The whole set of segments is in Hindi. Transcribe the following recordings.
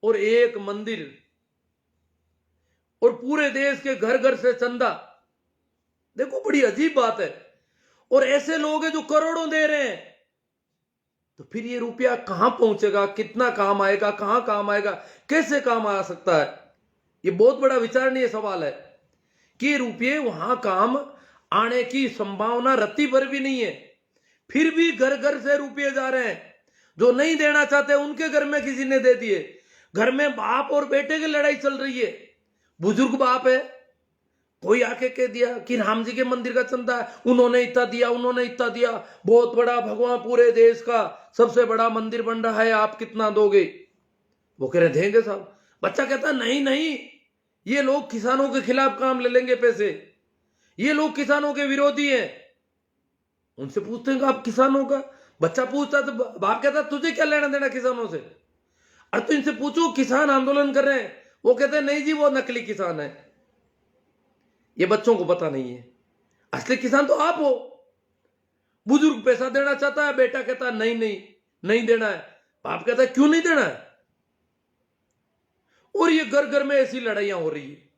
और एक मंदिर और पूरे देश के घर घर से चंदा। देखो बड़ी अजीब बात है। और ऐसे लोग हैं जो करोड़ों दे रहे हैं, तो फिर ये रुपया कहां पहुंचेगा, कितना काम आएगा, कहां काम आएगा, कैसे काम आ सकता है? ये बहुत बड़ा विचारणीय सवाल है कि रुपये वहां काम आने की संभावना रत्ती भर भी नहीं है, फिर भी घर घर से रुपये जा रहे हैं। जो नहीं देना चाहते उनके घर में किसी ने दे दिए। घर में बाप और बेटे की लड़ाई चल रही है। बुजुर्ग बाप है, कोई आके कह दिया कि राम जी के मंदिर का चंदा है, उन्होंने इतना दिया, उन्होंने इतना दिया, बहुत बड़ा भगवान, पूरे देश का सबसे बड़ा मंदिर बन रहा है, आप कितना दोगे? वो कह रहे देंगे साहब। बच्चा कहता नहीं नहीं, ये लोग किसानों के खिलाफ काम ले लेंगे पैसे, ये लोग किसानों के विरोधी हैं। उनसे पूछते हैं आप किसानों का? बच्चा पूछता तो बाप कहता तुझे क्या लेना देना किसानों से? और तो इनसे पूछो किसान आंदोलन कर रहे हैं, वो कहते हैं नहीं जी वो नकली किसान है। ये बच्चों को पता नहीं है, असली किसान तो आप हो। बुजुर्ग पैसा देना चाहता है, बेटा कहता है नहीं नहीं नहीं देना है, बाप कहता है क्यों नहीं देना है? और ये घर घर में ऐसी लड़ाइयां हो रही है।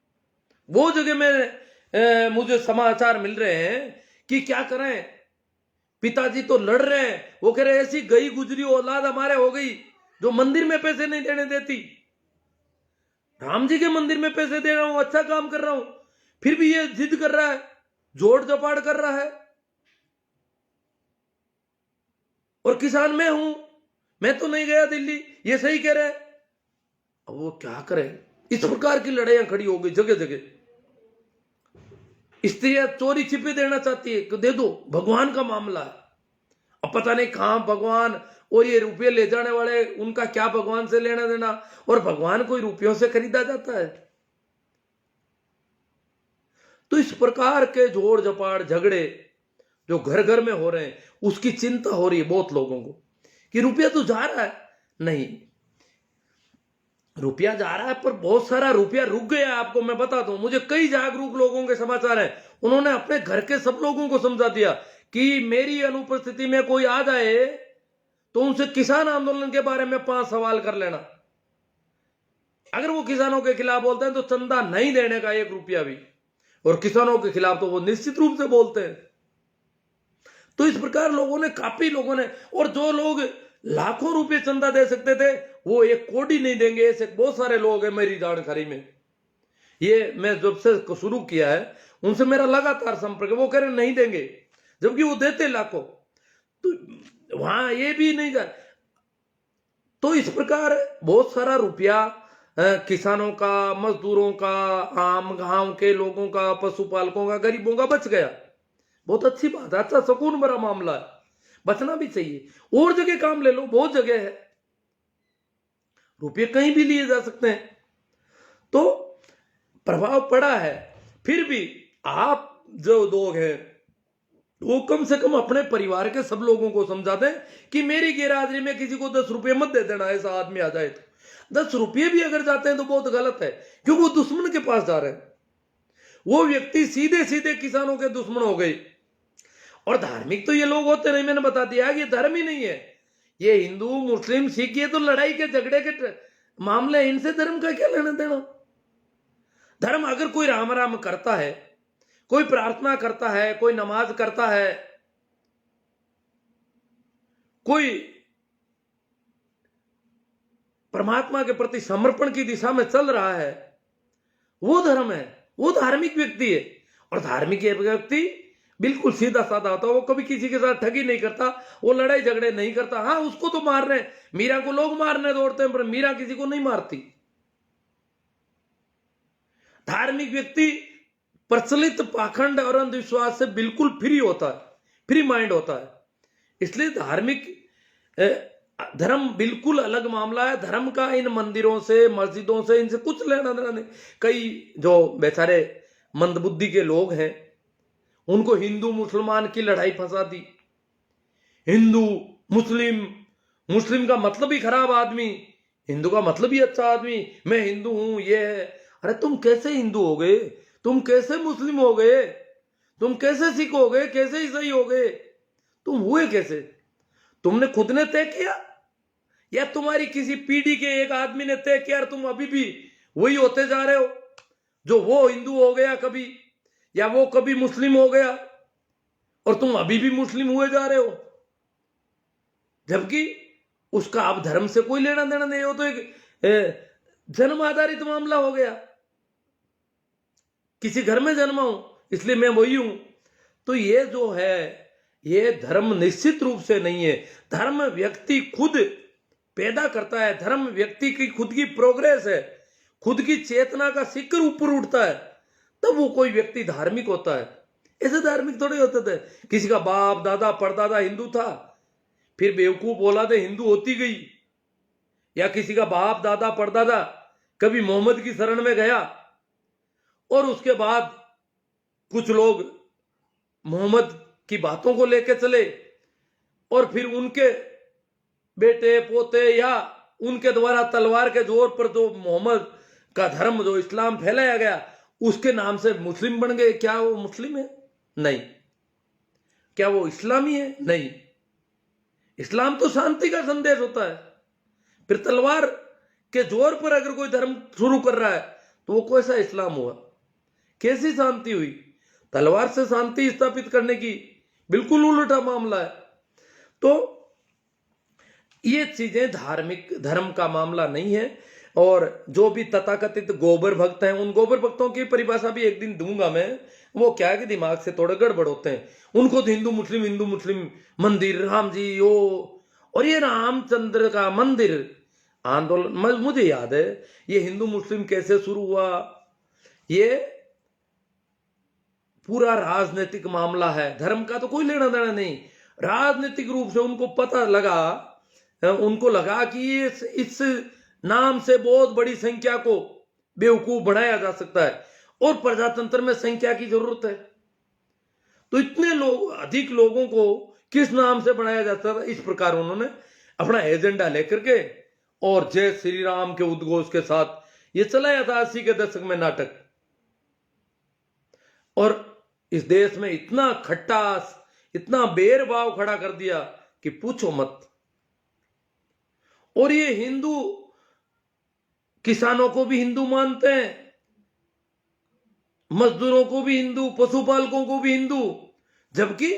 वो जगह में मुझे समाचार मिल रहे हैं कि क्या करें, पिताजी तो लड़ रहे हैं, वो कह रहे ऐसी गई गुजरी औलाद हमारे हो गई जो मंदिर में पैसे नहीं देने देती। राम जी के मंदिर में पैसे दे रहा हूं, अच्छा काम कर रहा हूं, फिर भी ये जिद कर रहा है, जोड़ जपाड़ कर रहा है। और किसान मैं हूं, मैं तो नहीं गया दिल्ली, ये सही कह रहे हैं। अब वो क्या करें? इस प्रकार की लड़ाइयां खड़ी हो गई जगह जगह। स्त्रियां चोरी छिपे देना चाहती है कि दे दो, भगवान का मामला है। अब पता नहीं कहां भगवान और ये रुपये ले जाने वाले, उनका क्या भगवान से लेना देना? और भगवान कोई रुपयों से खरीदा जाता है? तो इस प्रकार के जोड़ जपाड़ झगड़े जो घर घर में हो रहे हैं, उसकी चिंता हो रही है बहुत लोगों को कि रुपया तो जा रहा है। नहीं, रुपया जा रहा है पर बहुत सारा रुपया रुक गया। आपको मैं बताता हूं, मुझे कई जागरूक लोगों के समाचार है, उन्होंने अपने घर के सब लोगों को समझा दिया कि मेरी अनुपस्थिति में कोई आ जाए तो उनसे किसान आंदोलन के बारे में 5 सवाल कर लेना। अगर वो किसानों के खिलाफ बोलते हैं तो चंदा नहीं देने का 1 रुपया भी, और किसानों के खिलाफ तो वो निश्चित रूप से बोलते हैं। तो इस प्रकार लोगों ने, काफी लोगों ने, और जो लोग लाखों रुपए चंदा दे सकते थे वो 1 कौड़ी नहीं देंगे, ऐसे बहुत सारे लोग हैं मेरी जानकारी में। ये मैं जब से शुरू किया है उनसे मेरा लगातार संपर्क है, वो कह रहे नहीं देंगे, जबकि वो देते लाखों। तो वहां ये भी नहीं जा। तो इस प्रकार बहुत सारा रुपया किसानों का, मजदूरों का, आम गांव के लोगों का, पशुपालकों का, गरीबों का बच गया। बहुत अच्छी बात है, अच्छा सुकून भरा मामला है, बचना भी चाहिए। और जगह काम ले लो, बहुत जगह है, रुपये कहीं भी लिए जा सकते हैं। तो प्रभाव पड़ा है, फिर भी आप जो लोग हैं वो कम से कम अपने परिवार के सब लोगों को समझा दें कि मेरी गैरहाजिरी में किसी को 10 रुपये मत दे देना। ऐसा आदमी आ जाए तो 10 रुपये भी अगर जाते हैं तो बहुत गलत है, क्योंकि वो दुश्मन के पास जा रहे हैं। वो व्यक्ति सीधे सीधे किसानों के दुश्मन हो गए। और धार्मिक तो ये लोग होते नहीं, मैंने बता दिया कि ये धर्म ही नहीं है। ये हिंदू मुस्लिम सिख ये तो लड़ाई के झगड़े के मामले, इनसे धर्म का क्या लेना देना? धर्म अगर कोई राम राम करता है, कोई प्रार्थना करता है, कोई नमाज करता है, कोई परमात्मा के प्रति समर्पण की दिशा में चल रहा है, वो धर्म है, वो धार्मिक व्यक्ति है। और धार्मिक व्यक्ति बिल्कुल सीधा साधा होता है, वो कभी किसी के साथ ठगी नहीं करता, वो लड़ाई झगड़े नहीं करता। हाँ, उसको तो मार रहे हैं, मीरा को लोग मारने दौड़ते हैं, पर मीरा किसी को नहीं मारती। धार्मिक व्यक्ति प्रचलित पाखंड और अंधविश्वास से बिल्कुल फ्री होता है, फ्री माइंड होता है। इसलिए धार्मिक धर्म बिल्कुल अलग मामला है। धर्म का इन मंदिरों से, मस्जिदों से, इनसे कुछ लेना देना नहीं। कई जो बेचारे मंदबुद्धि के लोग हैं उनको हिंदू मुसलमान की लड़ाई फंसा दी। हिंदू मुस्लिम, मुस्लिम का मतलब ही खराब आदमी, हिंदू का मतलब ही अच्छा आदमी, मैं हिंदू हूं, ये है। अरे तुम कैसे हिंदू हो गए? तुम कैसे मुस्लिम हो गए? तुम कैसे सिख हो गए? कैसे ईसाई हो गए? तुम हुए कैसे? तुमने खुद ने तय किया या तुम्हारी किसी पीढ़ी के एक आदमी ने तय किया तुम अभी भी वही होते जा रहे हो, जो वो हिंदू हो गया कभी, या वो कभी मुस्लिम हो गया और तुम अभी भी मुस्लिम हुए जा रहे हो, जबकि उसका अब धर्म से कोई लेना देना नहीं हो, तो एक जन्म आधारित मामला हो गया, किसी घर में जन्मा हूं इसलिए मैं वही हूं। तो ये जो है ये धर्म निश्चित रूप से नहीं है। धर्म व्यक्ति खुद पैदा करता है, धर्म व्यक्ति की खुद की प्रोग्रेस है, खुद की चेतना का शिखर ऊपर उठता है, तब वो कोई व्यक्ति धार्मिक होता है। ऐसे धार्मिक थोड़े होते थे किसी का बाप दादा परदादा हिंदू था फिर बेवकूफ औलादे हिंदू होती गई, या किसी का बाप दादा परदादा कभी मोहम्मद की शरण में गया और उसके बाद कुछ लोग मोहम्मद की बातों को लेकर चले और फिर उनके बेटे पोते या उनके द्वारा तलवार के जोर पर जो मोहम्मद का धर्म जो इस्लाम फैलाया गया उसके नाम से मुस्लिम बन गए। क्या वो मुस्लिम है? नहीं। क्या वो इस्लामी है? नहीं। इस्लाम तो शांति का संदेश होता है। फिर तलवार के जोर पर अगर कोई धर्म शुरू कर रहा है तो वो कैसा इस्लाम हुआ? कैसी शांति हुई? तलवार से शांति स्थापित करने की बिल्कुल उल्टा मामला है। तो ये चीजें धार्मिक धर्म का मामला नहीं है। और जो भी तथाकथित गोबर भक्त हैं उन गोबर भक्तों की परिभाषा भी एक दिन दूंगा मैं। वो क्या है कि दिमाग से थोड़े गड़बड़ होते हैं, उनको तो हिंदू मुस्लिम मंदिर राम जी ओ, और ये रामचंद्र का मंदिर आंदोलन मुझे याद है ये हिंदू मुस्लिम कैसे शुरू हुआ। ये पूरा राजनीतिक मामला है, धर्म का तो कोई लेना देना नहीं। राजनीतिक रूप से उनको पता लगा, उनको लगा कि इस नाम से बहुत बड़ी संख्या को बेवकूफ बनाया जा सकता है और प्रजातंत्र में संख्या की जरूरत है। तो इतने लोग अधिक लोगों को किस नाम से बनाया जाता था, इस प्रकार उन्होंने अपना एजेंडा लेकर के और जय श्री राम के उद्घोष के साथ ये चलाया था 80 के दशक में नाटक। और इस देश में इतना खट्टास इतना बेरभाव खड़ा कर दिया कि पूछो मत। और ये हिंदू किसानों को भी हिंदू मानते हैं, मजदूरों को भी हिंदू, पशुपालकों को भी हिंदू, जबकि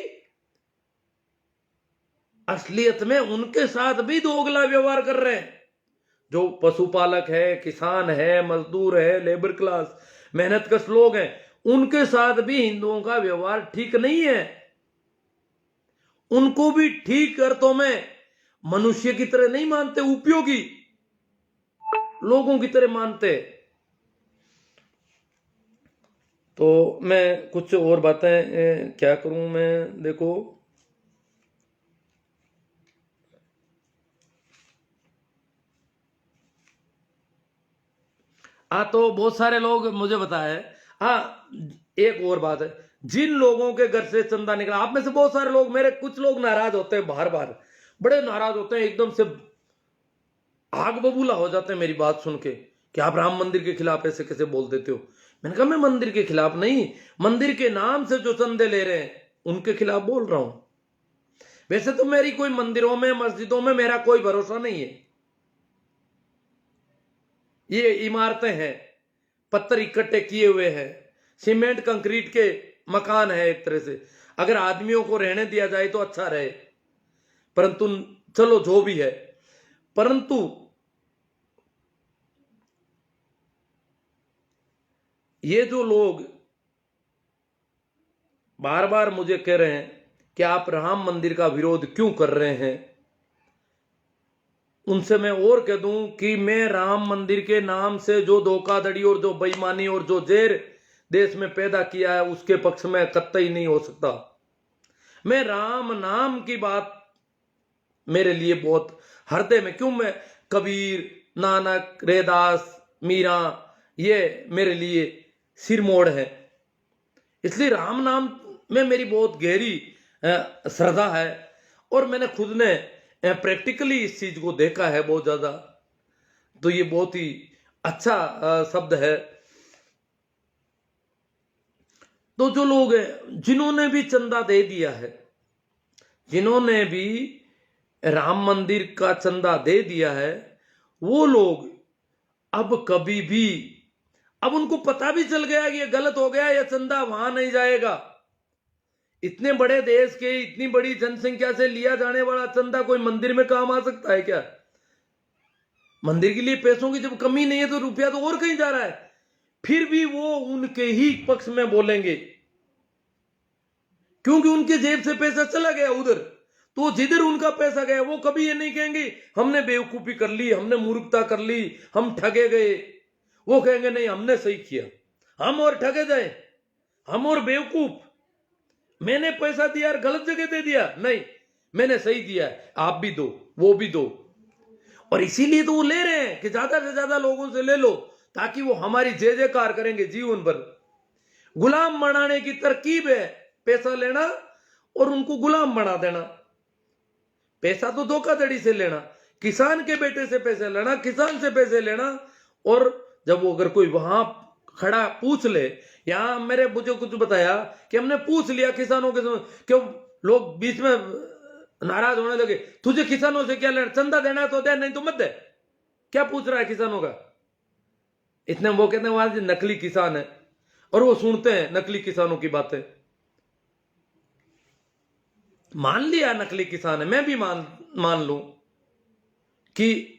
असलियत में उनके साथ भी दोगला व्यवहार कर रहे हैं। जो पशुपालक है, किसान है, मजदूर है, लेबर क्लास मेहनतकश लोग हैं, उनके साथ भी हिंदुओं का व्यवहार ठीक नहीं है। उनको भी ठीक अर्थों में मनुष्य की तरह नहीं मानते, उपयोगी लोगों की तरह मानते। तो मैं कुछ और बातें क्या करूं मैं, देखो तो बहुत सारे लोग मुझे बताए। एक और बात है, जिन लोगों के घर से चंदा निकला, आप में से बहुत सारे लोग, मेरे कुछ लोग नाराज होते हैं, बार बार बड़े नाराज होते हैं, एकदम से आग बबूला हो जाते हैं मेरी बात सुन के कि आप राम मंदिर के खिलाफ ऐसे कैसे बोल देते हो। मैंने कहा मैं मंदिर के खिलाफ नहीं, मंदिर के नाम से जो चंदे ले रहे हैं उनके खिलाफ बोल रहा हूं। वैसे तो मेरी कोई मंदिरों में मस्जिदों में मेरा कोई भरोसा नहीं है। ये इमारतें हैं, पत्थर इकट्ठे किए हुए हैं, सीमेंट कंक्रीट के मकान है एक तरह से, अगर आदमियों को रहने दिया जाए तो अच्छा रहे, परंतु चलो जो भी है। परंतु ये जो लोग बार बार मुझे कह रहे हैं कि आप राम मंदिर का विरोध क्यों कर रहे हैं, उनसे मैं और कह दूं कि मैं राम मंदिर के नाम से जो धोखाधड़ी और जो बेईमानी और जो जहर देश में पैदा किया है उसके पक्ष में कतई नहीं हो सकता। मैं राम नाम की बात मेरे लिए बहुत हृदय में, क्यों, मैं कबीर, नानक, रैदास, मीरा, ये मेरे लिए सिरमोड़ है, इसलिए राम नाम में मेरी बहुत गहरी श्रद्धा है। और मैंने खुद ने प्रैक्टिकली इस चीज को देखा है बहुत ज्यादा। तो ये बहुत ही अच्छा शब्द है। तो जो लोग हैं जिन्होंने भी चंदा दे दिया है, जिन्होंने भी राम मंदिर का चंदा दे दिया है, वो लोग अब कभी भी, अब उनको पता भी चल गया कि ये गलत हो गया, ये चंदा वहां नहीं जाएगा। इतने बड़े देश के इतनी बड़ी जनसंख्या से लिया जाने वाला चंदा कोई मंदिर में काम आ सकता है क्या? मंदिर के लिए पैसों की जब कमी नहीं है तो रुपया तो और कहीं जा रहा है। फिर भी वो उनके ही पक्ष में बोलेंगे, क्योंकि उनके जेब से पैसा चला गया उधर। तो जिधर उनका पैसा गया वो कभी ये नहीं कहेंगे हमने बेवकूफी कर ली, हमने मूर्खता कर ली, हम ठगे गए। वो कहेंगे नहीं, हमने सही किया, हम और ठगे जाए, हम और बेवकूफ, मैंने पैसा दिया और गलत जगह दे दिया, नहीं मैंने सही दिया है, आप भी दो, वो भी दो। और इसीलिए तो वो ले रहे हैं कि ज्यादा से ज्यादा लोगों से ले लो, ताकि वो हमारी जय जयकार करेंगे जीवन भर। गुलाम बनाने की तरकीब है पैसा लेना और उनको गुलाम बना देना। पैसा तो धोखाधड़ी से लेना, किसान के बेटे से पैसे लेना, किसान से पैसे लेना, और जब वो अगर कोई वहां खड़ा पूछ ले, यहां मेरे मुझे कुछ बताया कि हमने पूछ लिया किसानों के, क्यों लोग बीच में नाराज होने लगे, तुझे किसानों से क्या लेना, चंदा देना है तो दे, नहीं तो मत दे, क्या पूछ रहा है किसानों का। इतने वो कहते हैं वहां से नकली किसान है, और वो सुनते हैं नकली किसानों की बातें। मान लिया नकली किसान है, मैं भी मान लूं कि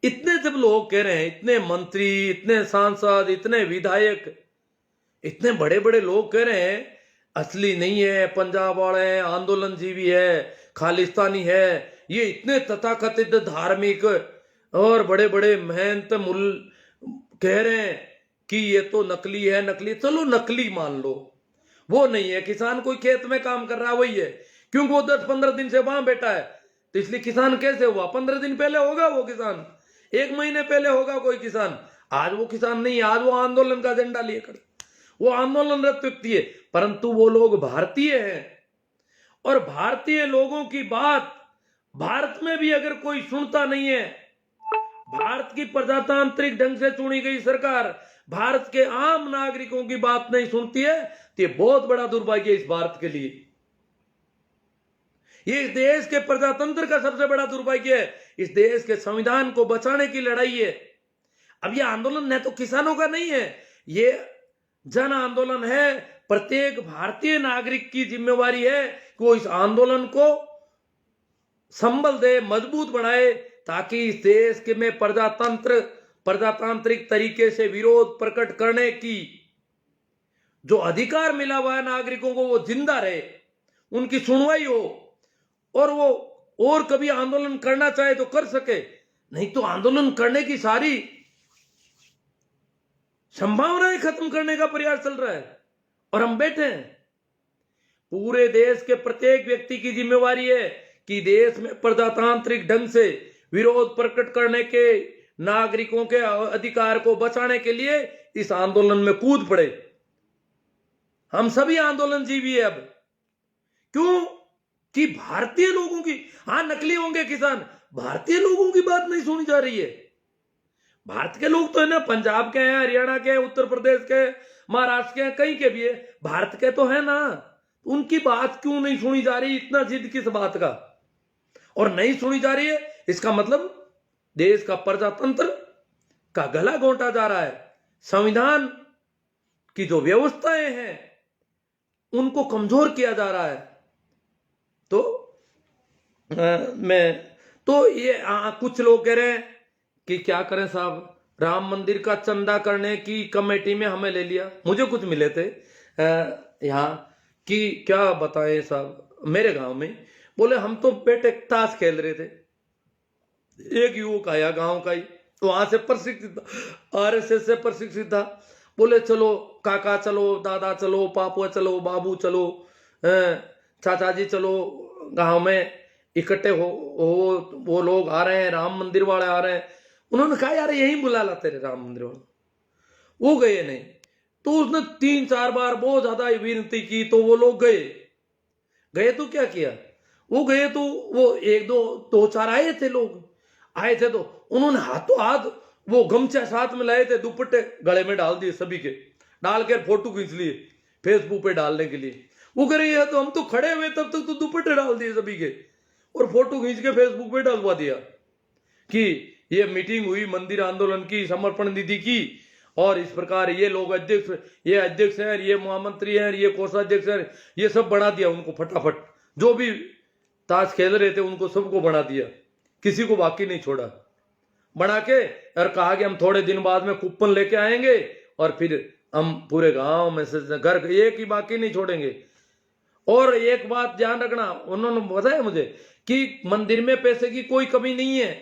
इतने जब लोग कह रहे हैं, इतने मंत्री, इतने सांसद, इतने विधायक, इतने बड़े बड़े लोग कह रहे हैं असली नहीं है, पंजाब वाले हैं, आंदोलनजीवी है, खालिस्तानी है, ये इतने तथाकथित धार्मिक और बड़े बड़े महंत मुल कह रहे हैं कि ये तो नकली है, नकली, चलो नकली मान लो, वो नहीं है। किसान कोई खेत में काम कर रहा है वही है, क्योंकि वो 10-15 दिन से वहां बैठा है, तो इसलिए किसान कैसे हुआ? 15 दिन पहले होगा वो किसान, 1 महीने पहले होगा कोई किसान, आज वो किसान नहीं है, आज वो आंदोलन का एजेंडा लिए खड़े, वो आंदोलनरत व्यक्ति है, परंतु वो लोग भारतीय हैं। और भारतीय लोगों की बात भारत में भी अगर कोई सुनता नहीं है, भारत की प्रजातांत्रिक ढंग से चुनी गई सरकार भारत के आम नागरिकों की बात नहीं सुनती है, तो ये बहुत बड़ा दुर्भाग्य है इस भारत के लिए। ये इस देश के प्रजातंत्र का सबसे बड़ा दुर्भाग्य है, इस देश के संविधान को बचाने की लड़ाई है। अब ये आंदोलन न तो किसानों का नहीं है, ये जन आंदोलन है। प्रत्येक भारतीय नागरिक की जिम्मेवारी है कि वो इस आंदोलन को संबल दे, मजबूत बनाए, ताकि इस देश के में प्रजातांत्रिक तरीके से विरोध प्रकट करने की जो अधिकार मिला हुआ है नागरिकों को, वो जिंदा रहे, उनकी सुनवाई हो, और वो और कभी आंदोलन करना चाहे तो कर सके, नहीं तो आंदोलन करने की सारी संभावनाएं खत्म करने का प्रयास चल रहा है और हम बैठे हैं। पूरे देश के प्रत्येक व्यक्ति की जिम्मेवारी है कि देश में प्रजातांत्रिक ढंग से विरोध प्रकट करने के नागरिकों के अधिकार को बचाने के लिए इस आंदोलन में कूद पड़े। हम सभी आंदोलनजीवी है। अब क्यों कि भारतीय लोगों की, हां नकली होंगे किसान, भारतीय लोगों की बात नहीं सुनी जा रही है। भारत के लोग तो है ना, पंजाब के हैं, हरियाणा के, उत्तर प्रदेश के, महाराष्ट्र के, कहीं के भी है, भारत के तो है ना, उनकी बात क्यों नहीं सुनी जा रही? इतना जिद किस बात का? और नहीं सुनी जा रही है, इसका मतलब देश का प्रजातंत्र का गला घोंटा जा रहा है, संविधान की जो व्यवस्थाएं हैं उनको कमजोर किया जा रहा है। तो ये कुछ लोग कह रहे हैं कि क्या करें साहब, राम मंदिर का चंदा करने की कमेटी में हमें ले लिया। मुझे कुछ मिले थे यहाँ कि क्या बताएं साहब, मेरे गांव में बोले हम तो बेटे ताश खेल रहे थे, एक युवक आया गांव का ही, वहां से प्रशिक्षित, आरएसएस से प्रशिक्षित था, बोले चलो काका चलो, दादा चलो, पापा चलो, बाबू चलो, चाचा जी चलो, गांव में इकट्ठे हो, वो लोग आ रहे हैं, राम मंदिर वाले आ रहे हैं। उन्होंने कहा यार यहीं बुला ला तेरे राम मंदिर वाले, वो गए नहीं। तो उसने 3-4 बार बहुत ज्यादा विनती की, तो वो लोग गए तो क्या किया, वो गए तो वो 1-2-4 आए थे लोग, आए थे तो उन्होंने हाथों हाथ वो गमछा साथ में लाए थे, दुपट्टे गले में डाल दिए, सभी के डाल कर फोटो खींच लिए फेसबुक पे डालने के लिए। वो कह रही है तो हम तो खड़े हुए तब तक तो दुपट्टे डाल दिए सभी के। और फोटो खींच के फेसबुक पे डलवा दिया कि ये मीटिंग हुई मंदिर आंदोलन की, समर्पण निधि की, और इस प्रकार ये लोग अध्यक्ष, ये अध्यक्ष हैं, ये महामंत्री हैं, ये कोषाध्यक्ष हैं, ये सब बना दिया उनको फटाफट। जो भी ताश खेल रहे थे उनको सबको बना दिया, किसी को बाकी नहीं छोड़ा। बना के और कहा कि हम थोड़े दिन बाद में कूपन लेके आएंगे और फिर हम पूरे गांव में से घर एक ही बाकी नहीं छोड़ेंगे। और एक बात ध्यान रखना, उन्होंने बताया मुझे कि मंदिर में पैसे की कोई कमी नहीं है,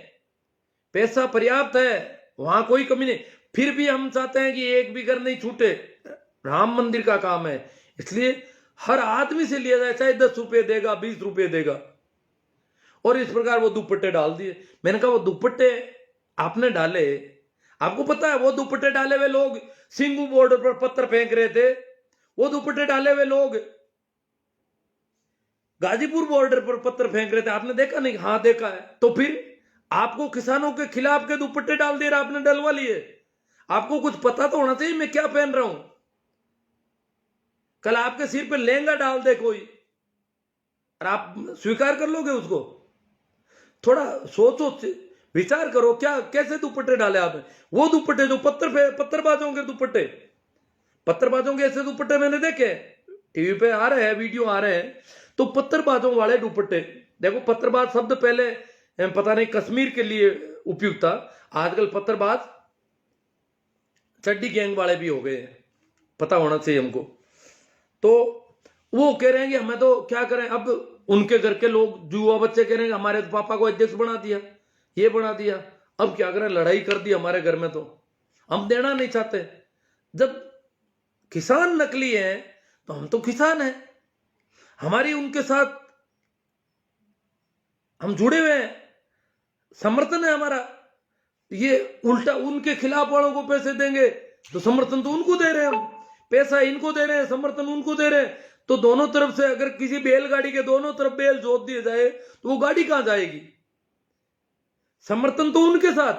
पैसा पर्याप्त है, वहां कोई कमी नहीं। फिर भी हम चाहते हैं कि एक भी घर नहीं छूटे, राम मंदिर का काम है, इसलिए हर आदमी से लिया जाए, चाहे 10 रुपये देगा, 20 रुपये देगा। और इस प्रकार वो दुपट्टे डाल दिए। मैंने कहा वो दुपट्टे आपने डाले, आपको पता है वो दुपट्टे डाले हुए लोग सिंगू बॉर्डर पर पत्थर फेंक रहे थे, वो दुपट्टे डाले हुए लोग गाजीपुर बॉर्डर पर पत्थर फेंक रहे थे, आपने देखा नहीं? हाँ देखा है। तो फिर आपको किसानों के खिलाफ के दुपट्टे डाल दिए, आपने डलवा लिए। आपको कुछ पता तो होना चाहिए मैं क्या पहन रहा हूं। कल आपके सिर पे लहंगा डाल दे कोई और आप स्वीकार कर लोगे उसको? थोड़ा सोचो, विचार करो, क्या कैसे दुपट्टे डाले आपने? वो दुपट्टे जो पत्थरबाजों के दुपट्टे, पत्थरबाजों के ऐसे दुपट्टे मैंने देखे, टीवी पे आ रहे हैं, वीडियो आ रहे हैं। तो पत्थरबाजों वाले दुपट्टे देखो, पत्थरबाज शब्द पहले पता नहीं कश्मीर के लिए उपयुक्त था, आजकल पत्थरबाज चड्डी गैंग वाले भी हो गए हैं, पता होना चाहिए हमको। तो वो कह रहे हैं कि हमें तो क्या करें, अब उनके घर के लोग युवा बच्चे कह रहे हैं हमारे तो पापा को अध्यक्ष बना दिया, ये बना दिया, अब क्या करें, लड़ाई कर दी हमारे घर में, तो हम देना नहीं चाहते। जब किसान नकली है तो हम तो किसान हैं, हमारी उनके साथ हम जुड़े हुए हैं, समर्थन है हमारा। ये उल्टा उनके खिलाफ वालों को पैसे देंगे तो समर्थन तो उनको दे रहे हैं, हम पैसा इनको दे रहे हैं, समर्थन उनको दे रहे हैं। तो दोनों तरफ से अगर किसी बैलगाड़ी के दोनों तरफ बैल जोत दिए जाए तो वो गाड़ी कहां जाएगी? समर्थन तो उनके साथ,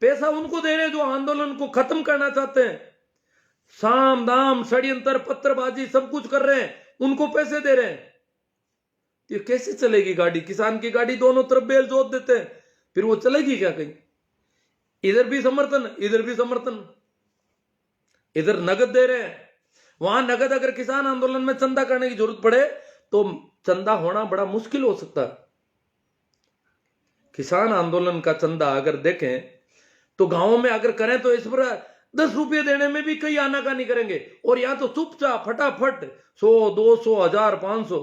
पैसा उनको दे रहे हैं जो आंदोलन को खत्म करना चाहते हैं, साम दाम षड्यंत्र पत्थरबाजी सब कुछ कर रहे हैं, उनको पैसे दे रहे हैं। ये कैसे चलेगी गाड़ी? किसान की गाड़ी दोनों तरफ बैल जोत देते हैं, फिर वो चलेगी क्या कहीं? इधर भी समर्थन, इधर भी समर्थन, इधर नगद दे रहे हैं, वहां नगद। अगर किसान आंदोलन में चंदा करने की जरूरत पड़े तो चंदा होना बड़ा मुश्किल हो सकता है। किसान आंदोलन का चंदा अगर देखें तो गांवों में अगर करें तो इस पर 10 रुपये देने में भी कई आनाकानी करेंगे, और या तो चुपचाप फटाफट 100 200 1000 500।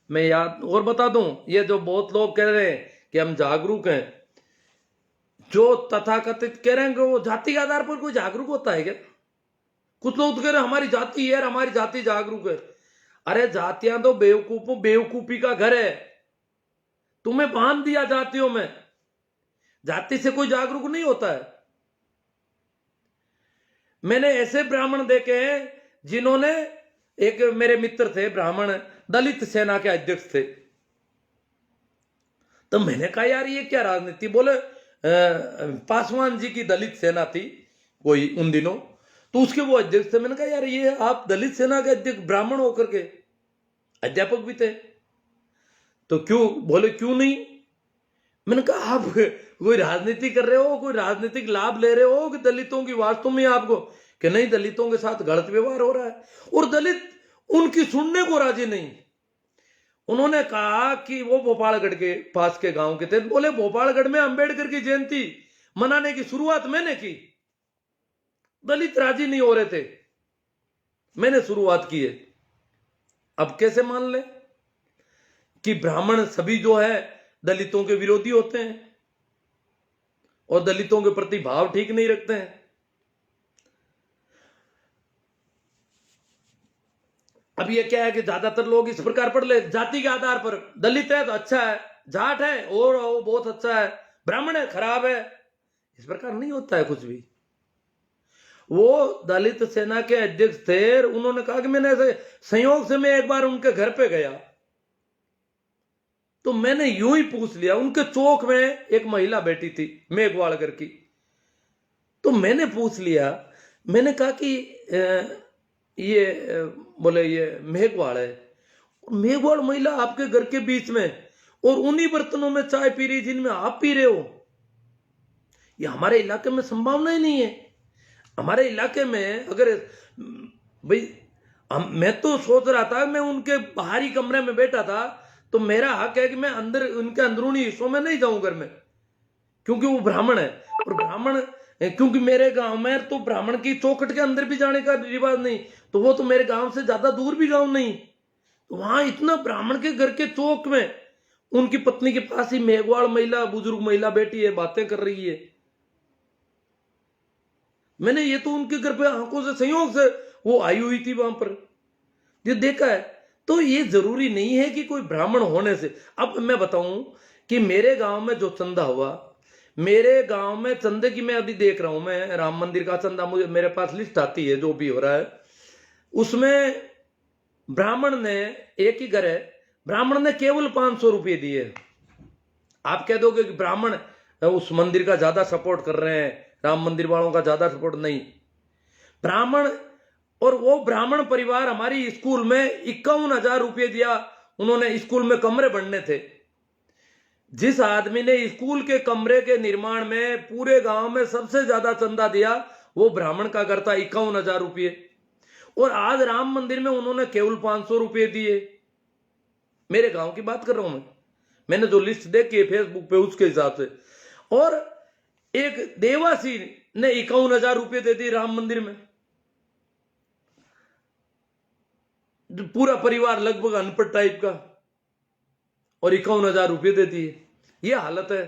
मैं याद और बता दूं, ये जो बहुत लोग कह रहे हैं कि हम जागरूक हैं, जो तथाकथित कह रहे हैं कि वो जाति के आधार पर कोई जागरूक होता है क्या? कुछ लोग तो कह रहे हैं हमारी जाति है, हमारी जाति जागरूक है। अरे जातियां तो बेवकूफी का घर है, तुम्हें बांध दिया जातियों में, जाति से कोई जागरूक नहीं होता है। मैंने ऐसे ब्राह्मण देखे हैं जिन्होंने, एक मेरे मित्र थे ब्राह्मण, दलित सेना के अध्यक्ष थे। तो मैंने कहा यार ये क्या राजनीति? बोले पासवान जी की दलित सेना थी कोई उन दिनों, तो उसके वो अध्यक्ष थे। मैंने कहा यार ये आप दलित सेना के अध्यक्ष ब्राह्मण होकर के अध्यापक भी थे, तो क्यों? बोले क्यों नहीं। मैंने कहा आप कोई राजनीति कर रहे हो, कोई राजनीतिक लाभ ले रहे हो कि दलितों की वास्तव में आपको? कि नहीं, दलितों के साथ गलत व्यवहार हो रहा है, और दलित उनकी सुनने को राजी नहीं। उन्होंने कहा कि वो भोपालगढ़ के पास के गांव के थे, बोले भोपालगढ़ में अंबेडकर की जयंती मनाने की शुरुआत मैंने की, दलित राजी नहीं हो रहे थे, मैंने शुरुआत की है। अब कैसे मान ले कि ब्राह्मण सभी जो है दलितों के विरोधी होते हैं और दलितों के प्रति भाव ठीक नहीं रखते हैं? अब ये क्या है कि ज्यादातर लोग इस प्रकार पढ़ ले, जाति के आधार पर, दलित है तो अच्छा है, जाट है और वो बहुत अच्छा है, ब्राह्मण है खराब है। इस प्रकार नहीं होता है कुछ भी। वो दलित सेना के अध्यक्ष थे, उन्होंने कहा कि मैंने ऐसे संयोग से मैं एक बार उनके घर पे गया तो मैंने यूं ही पूछ लिया, उनके चौक में एक महिला बैठी थी मेघवाड़कर की, तो मैंने पूछ लिया, मैंने कहा कि ये बोले ये मेघवाड़ है। मेघवाड़ महिला आपके घर के बीच में, और उन्हीं बर्तनों में चाय पी रही जिनमें आप पी रहे हो। ये हमारे इलाके में संभावना ही नहीं है। हमारे इलाके में अगर भाई मैं तो सोच रहा था, मैं उनके बाहरी कमरे में बैठा था, तो मेरा हक है कि मैं अंदर उनके अंदरूनी हिस्सों में नहीं जाऊं घर में, क्योंकि वो ब्राह्मण है। और ब्राह्मण, क्योंकि मेरे गांव में तो ब्राह्मण की चौखट के अंदर भी जाने का रिवाज नहीं, तो वो तो मेरे गांव से ज्यादा दूर भी गांव नहीं, तो वहां इतना ब्राह्मण के घर के चौक में उनकी पत्नी के पास ही मेघवाड़ महिला, बुजुर्ग महिला बैठी है, बातें कर रही है। मैंने ये तो उनके घर पे आंखों से, संयोग से वो आई हुई थी वहां पर, ये देखा है। तो ये जरूरी नहीं है कि कोई ब्राह्मण होने से। अब मैं बताऊं कि मेरे गांव में जो चंदा हुआ, मेरे गांव में चंदे की मैं अभी देख रहा हूं, मैं राम मंदिर का चंदा, मुझे मेरे पास लिस्ट आती है जो भी हो रहा है, उसमें ब्राह्मण ने, एक ही घर है, ब्राह्मण ने केवल 500 रुपये दिए। आप कह दोगे कि ब्राह्मण उस मंदिर का ज्यादा सपोर्ट कर रहे हैं, राम मंदिर वालों का ज्यादा सपोर्ट नहीं। ब्राह्मण, और वो ब्राह्मण परिवार हमारी स्कूल में 51,000 रुपये दिया उन्होंने। स्कूल में कमरे बनने थे। जिस आदमी ने स्कूल के कमरे के निर्माण में पूरे गांव में सबसे ज्यादा चंदा दिया, वो ब्राह्मण का घर था, 51,000 रुपये। और आज राम मंदिर में उन्होंने केवल 500 रुपये दिए। मेरे गांव की बात कर रहा हूं मैंने जो लिस्ट देखी है फेसबुक पे उसके हिसाब से। और एक देवासी ने 51,000 रुपये दे दिए राम मंदिर में। पूरा परिवार लगभग अनपढ़ टाइप का, और 51,000 रुपये दे दिए। ये हालत है।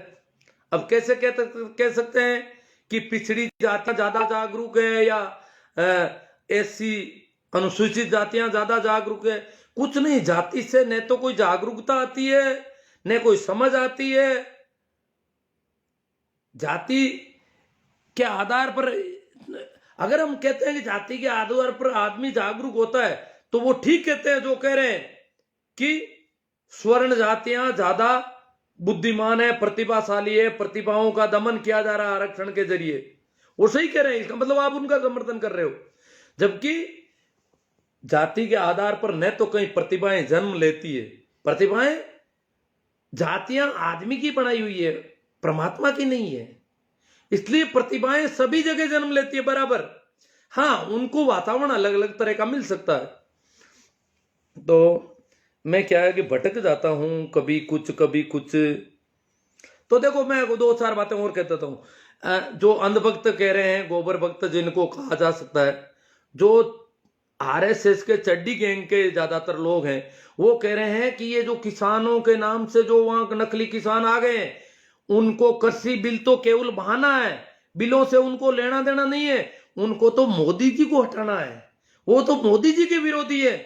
अब कैसे कह सकते हैं कि पिछड़ी जातियां ज्यादा जागरूक है या ऐसी अनुसूचित जातियां ज्यादा जागरूक है? कुछ नहीं। जाति से न तो कोई जागरूकता आती है, न कोई समझ आती है। जाति के आधार पर अगर हम कहते हैं कि जाति के आधार पर आदमी जागरूक होता है, तो वो ठीक कहते हैं जो कह रहे हैं कि स्वर्ण जातियां ज्यादा बुद्धिमान है, प्रतिभाशाली है, प्रतिभाओं का दमन किया जा रहा है आरक्षण के जरिए। वो सही कह रहे हैं, इसका मतलब आप उनका समर्थन कर रहे हो। जबकि जाति के आधार पर न तो कहीं प्रतिभाएं जन्म लेती है, प्रतिभाएं, जातियां आदमी की बनाई हुई है, परमात्मा की नहीं है। इसलिए प्रतिभाएं सभी जगह जन्म लेती है बराबर। हाँ, उनको वातावरण अलग अलग तरह का मिल सकता है। तो मैं क्या है कि भटक जाता हूं, कभी कुछ कभी कुछ। तो देखो, मैं 2-4 बातें और कहता हूं। जो अंधभक्त कह रहे हैं, गोबर भक्त जिनको कहा जा सकता है, जो आरएसएस के चड्डी गैंग के ज्यादातर लोग हैं, वो कह रहे हैं कि ये जो किसानों के नाम से जो वहां नकली किसान आ गए हैं, उनको कृषि बिल तो केवल बहाना है, बिलों से उनको लेना देना नहीं है, उनको तो मोदी जी को हटाना है। वो तो मोदी जी के विरोधी है।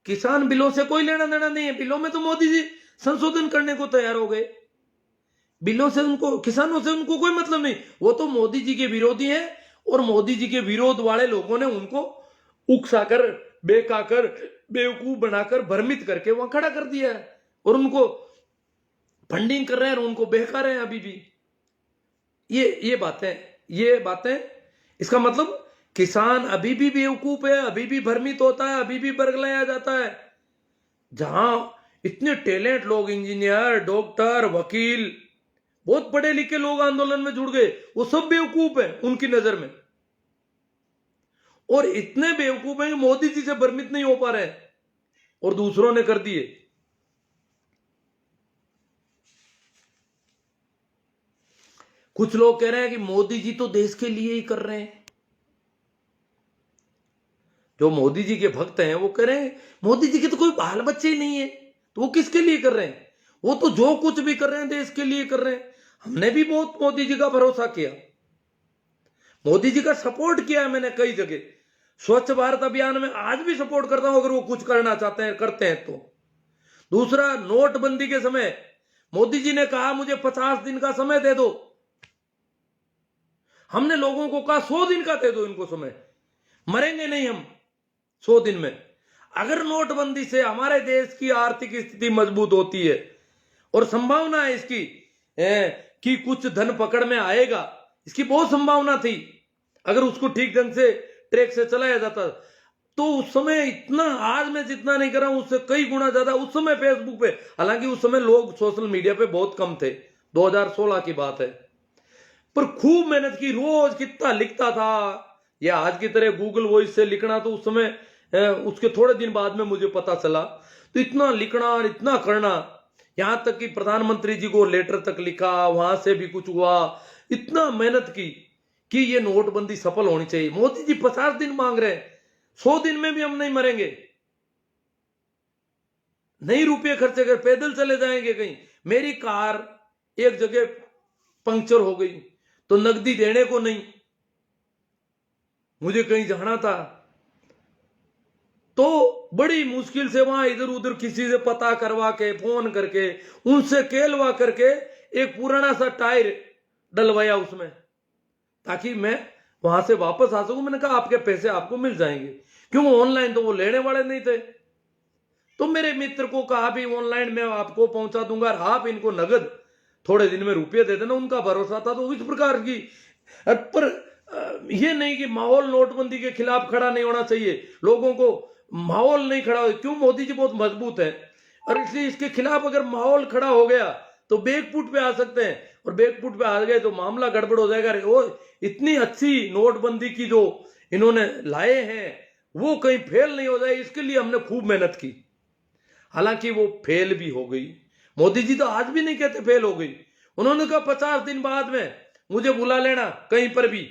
किसान बिलों से कोई लेना देना नहीं है। बिलों में तो मोदी जी संशोधन करने को तैयार हो गए। बिलों से उनको, किसानों से उनको कोई मतलब नहीं। वो तो मोदी जी के विरोधी हैं, और मोदी जी के विरोध वाले लोगों ने उनको उकसाकर, बेकाकर, बेवकूफ बनाकर, भ्रमित करके वहां खड़ा कर दिया है, और उनको फंडिंग कर रहे हैं और उनको बहका रहे हैं अभी भी। ये बातें इसका मतलब किसान अभी भी बेवकूफ है, अभी भी भ्रमित होता है, अभी भी बरगलाया जाता है। जहां इतने टैलेंट लोग, इंजीनियर, डॉक्टर, वकील, बहुत पढ़े लिखे लोग आंदोलन में जुड़ गए, वो सब बेवकूफ है उनकी नजर में। और इतने बेवकूफ हैं कि मोदी जी से भ्रमित नहीं हो पा रहे, और दूसरों ने कर दिए। कुछ लोग कह रहे हैं कि मोदी जी तो देश के लिए ही कर रहे हैं। जो मोदी जी के भक्त हैं वो कह रहे हैं मोदी जी के तो कोई बाल बच्चे ही नहीं है, तो वो किसके लिए कर रहे हैं? वो तो जो कुछ भी कर रहे हैं देश के लिए कर रहे हैं। हमने भी बहुत मोदी जी का भरोसा किया, मोदी जी का सपोर्ट किया है मैंने कई जगह। स्वच्छ भारत अभियान में आज भी सपोर्ट करता हूं, अगर वो कुछ करना चाहते हैं, करते हैं तो। दूसरा, नोटबंदी के समय मोदी जी ने कहा मुझे 50 दिन का समय दे दो। हमने लोगों को कहा 100 दिन का दे दो इनको समय, मरेंगे नहीं हम 100 दिन में। अगर नोटबंदी से हमारे देश की आर्थिक स्थिति मजबूत होती है, और संभावना है इसकी कि कुछ धन पकड़ में आएगा, इसकी बहुत संभावना थी, अगर उसको ठीक ढंग से ट्रैक से चलाया जाता, तो उस समय इतना, आज मैं जितना नहीं कर रहा हूं उससे कई गुना ज्यादा उस समय फेसबुक पे, हालांकि उस समय लोग सोशल मीडिया पे बहुत कम थे, 2016 की बात है, पर खूब मेहनत की, रोज कितना लिखता था। या आज की तरह गूगल वॉइस से लिखना तो उस समय उसके थोड़े दिन बाद में मुझे पता चला। तो इतना लिखना और इतना करना, यहां तक कि प्रधानमंत्री जी को लेटर तक लिखा, वहां से भी कुछ हुआ, इतना मेहनत की कि ये नोटबंदी सफल होनी चाहिए। मोदी जी 50 दिन मांग रहे हैं, 100 दिन में भी हम नहीं मरेंगे, नहीं रुपये खर्चे कर, पैदल चले जाएंगे कहीं। मेरी कार एक जगह पंक्चर हो गई तो नकदी देने को नहीं, मुझे कहीं जाना था तो बड़ी मुश्किल से वहां इधर उधर किसी से पता करवा के, फोन करके, उनसे केलवा करके एक पुराना सा टायर डलवाया उसमें, ताकि मैं वहां से वापस आ सकूं। मैंने कहा आपके पैसे आपको मिल जाएंगे, क्यों ऑनलाइन तो वो लेने वाले नहीं थे। तो मेरे मित्र को कहा भी ऑनलाइन मैं आपको पहुंचा दूंगा, आप इनको नगद थोड़े दिन में रुपये दे देना, उनका भरोसा था। तो इस प्रकार की, पर ये नहीं कि माहौल नोटबंदी के खिलाफ खड़ा नहीं होना चाहिए, लोगों को माहौल नहीं खड़ा हो, क्यों मोदी जी बहुत मजबूत है, और इसलिए इसके खिलाफ अगर माहौल खड़ा हो गया तो बैकफुट पे आ सकते हैं, और बैकफुट पे आ गए तो मामला गड़बड़ हो जाएगा। वो इतनी अच्छी नोटबंदी की जो इन्होंने लाए हैं वो कहीं फेल नहीं हो जाए, इसके लिए हमने खूब मेहनत की। हालांकि वो फेल भी हो गई। मोदी जी तो आज भी नहीं कहते फेल हो गई, उन्होंने कहा 50 दिन बाद में मुझे बुला लेना कहीं पर भी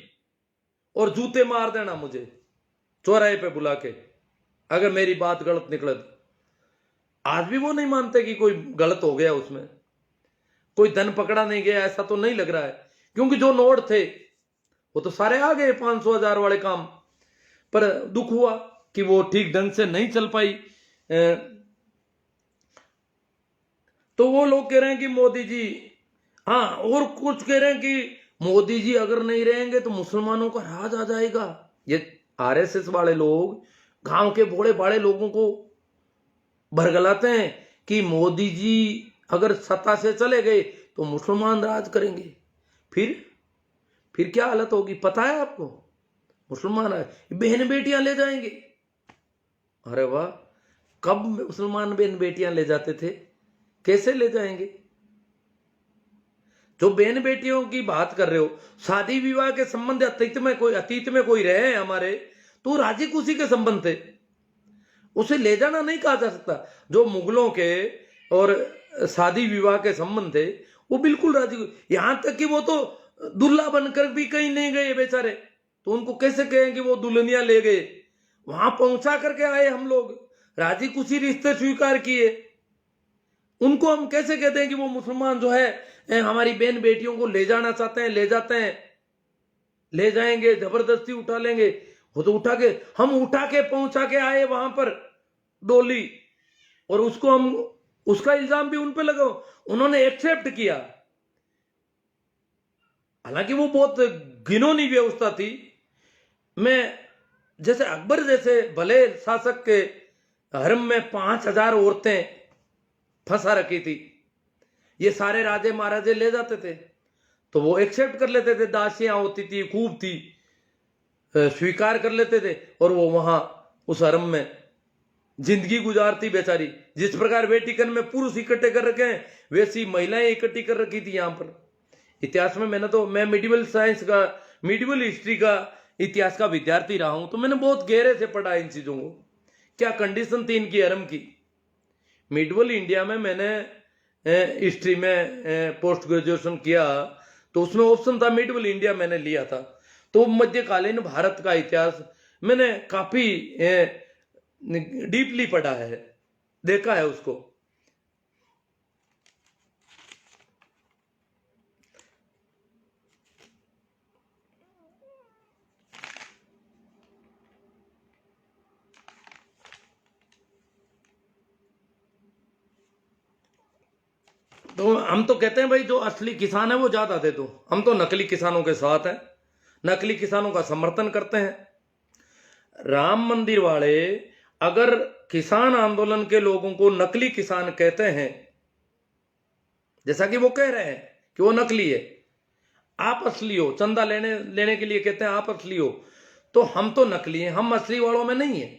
और जूते मार देना मुझे चौराहे पे बुला के, अगर मेरी बात गलत निकले तो। आज भी वो नहीं मानते कि कोई गलत हो गया, उसमें कोई धन पकड़ा नहीं गया, ऐसा तो नहीं लग रहा है, क्योंकि जो नोट थे वो तो सारे आ गए 500 1000 वाले काम। पर दुख हुआ कि वो ठीक ढंग से नहीं चल पाई। तो वो लोग कह रहे हैं कि मोदी जी, हाँ, और कुछ कह रहे हैं कि मोदी जी अगर नहीं रहेंगे तो मुसलमानों का राज आ जाएगा। ये आरएसएस वाले लोग गांव के भोले भाले लोगों को भरगलाते हैं कि मोदी जी अगर सत्ता से चले गए तो मुसलमान राज करेंगे। फिर क्या हालत होगी पता है आपको? मुसलमान बहन बेटियां ले जाएंगे। अरे वाह, कब मुसलमान बहन बेटियां ले जाते थे, कैसे ले जाएंगे? जो बहन बेटियों की बात कर रहे हो, शादी विवाह के संबंध अतीत में कोई रहे हमारे, तो राजी खुशी के संबंध थे, उसे ले जाना नहीं कहा जा सकता। जो मुगलों के और शादी विवाह के संबंध थे वो बिल्कुल राजी, यहां तक कि वो तो दुल्हा बनकर भी कहीं नहीं गए बेचारे, तो उनको कैसे कहें कि वो दुल्हनिया ले गए? वहां पहुंचा करके आए हम लोग, राजी खुशी रिश्ते स्वीकार किए, उनको हम कैसे कहते हैं कि वो मुसलमान जो है हमारी बहन बेटियों को ले जाना चाहते हैं, ले जाते हैं, ले जाएंगे, जबरदस्ती उठा लेंगे। वो तो हम उठा के पहुंचा के आए वहां पर डोली, और उसको हम, उसका इल्जाम भी उन पे लगाओ, उन्होंने एक्सेप्ट किया। हालांकि वो बहुत घिनौनी व्यवस्था थी। मैं जैसे अकबर जैसे भले शासक के हरम में 5000 औरतें फंसा रखी थी, ये सारे राजे महाराजे ले जाते थे तो वो एक्सेप्ट कर लेते थे, दासियां होती थी, खूब थी, स्वीकार कर लेते थे, और वो वहां उस हरम में जिंदगी गुजारती बेचारी। जिस प्रकार वेटिकन में पुरुष इकट्ठे कर रखे हैं वैसी महिलाएं इकट्ठी कर रखी थी यहां पर। इतिहास में मैं मिडिवल हिस्ट्री का इतिहास का विद्यार्थी रहा हूं, तो मैंने बहुत गहरे से पढ़ा इन चीजों को, क्या कंडीशन थी इनकी हरम की। मिडिवल इंडिया में मैंने हिस्ट्री में पोस्ट ग्रेजुएशन किया, तो उसमें ऑप्शन था मिडिवल इंडिया, मैंने लिया था। तो मध्यकालीन भारत का इतिहास मैंने काफी डीपली पढ़ा है, देखा है उसको। तो हम तो कहते हैं भाई जो असली किसान है वो ज्यादा दे दो, हम तो नकली किसानों के साथ हैं, नकली किसानों का समर्थन करते हैं। राम मंदिर वाले अगर किसान आंदोलन के लोगों को नकली किसान कहते हैं, जैसा कि वो कह रहे हैं कि वो नकली है, आप असली हो, चंदा लेने के लिए कहते हैं आप असली हो, तो हम तो नकली हैं, हम असली वालों में नहीं है।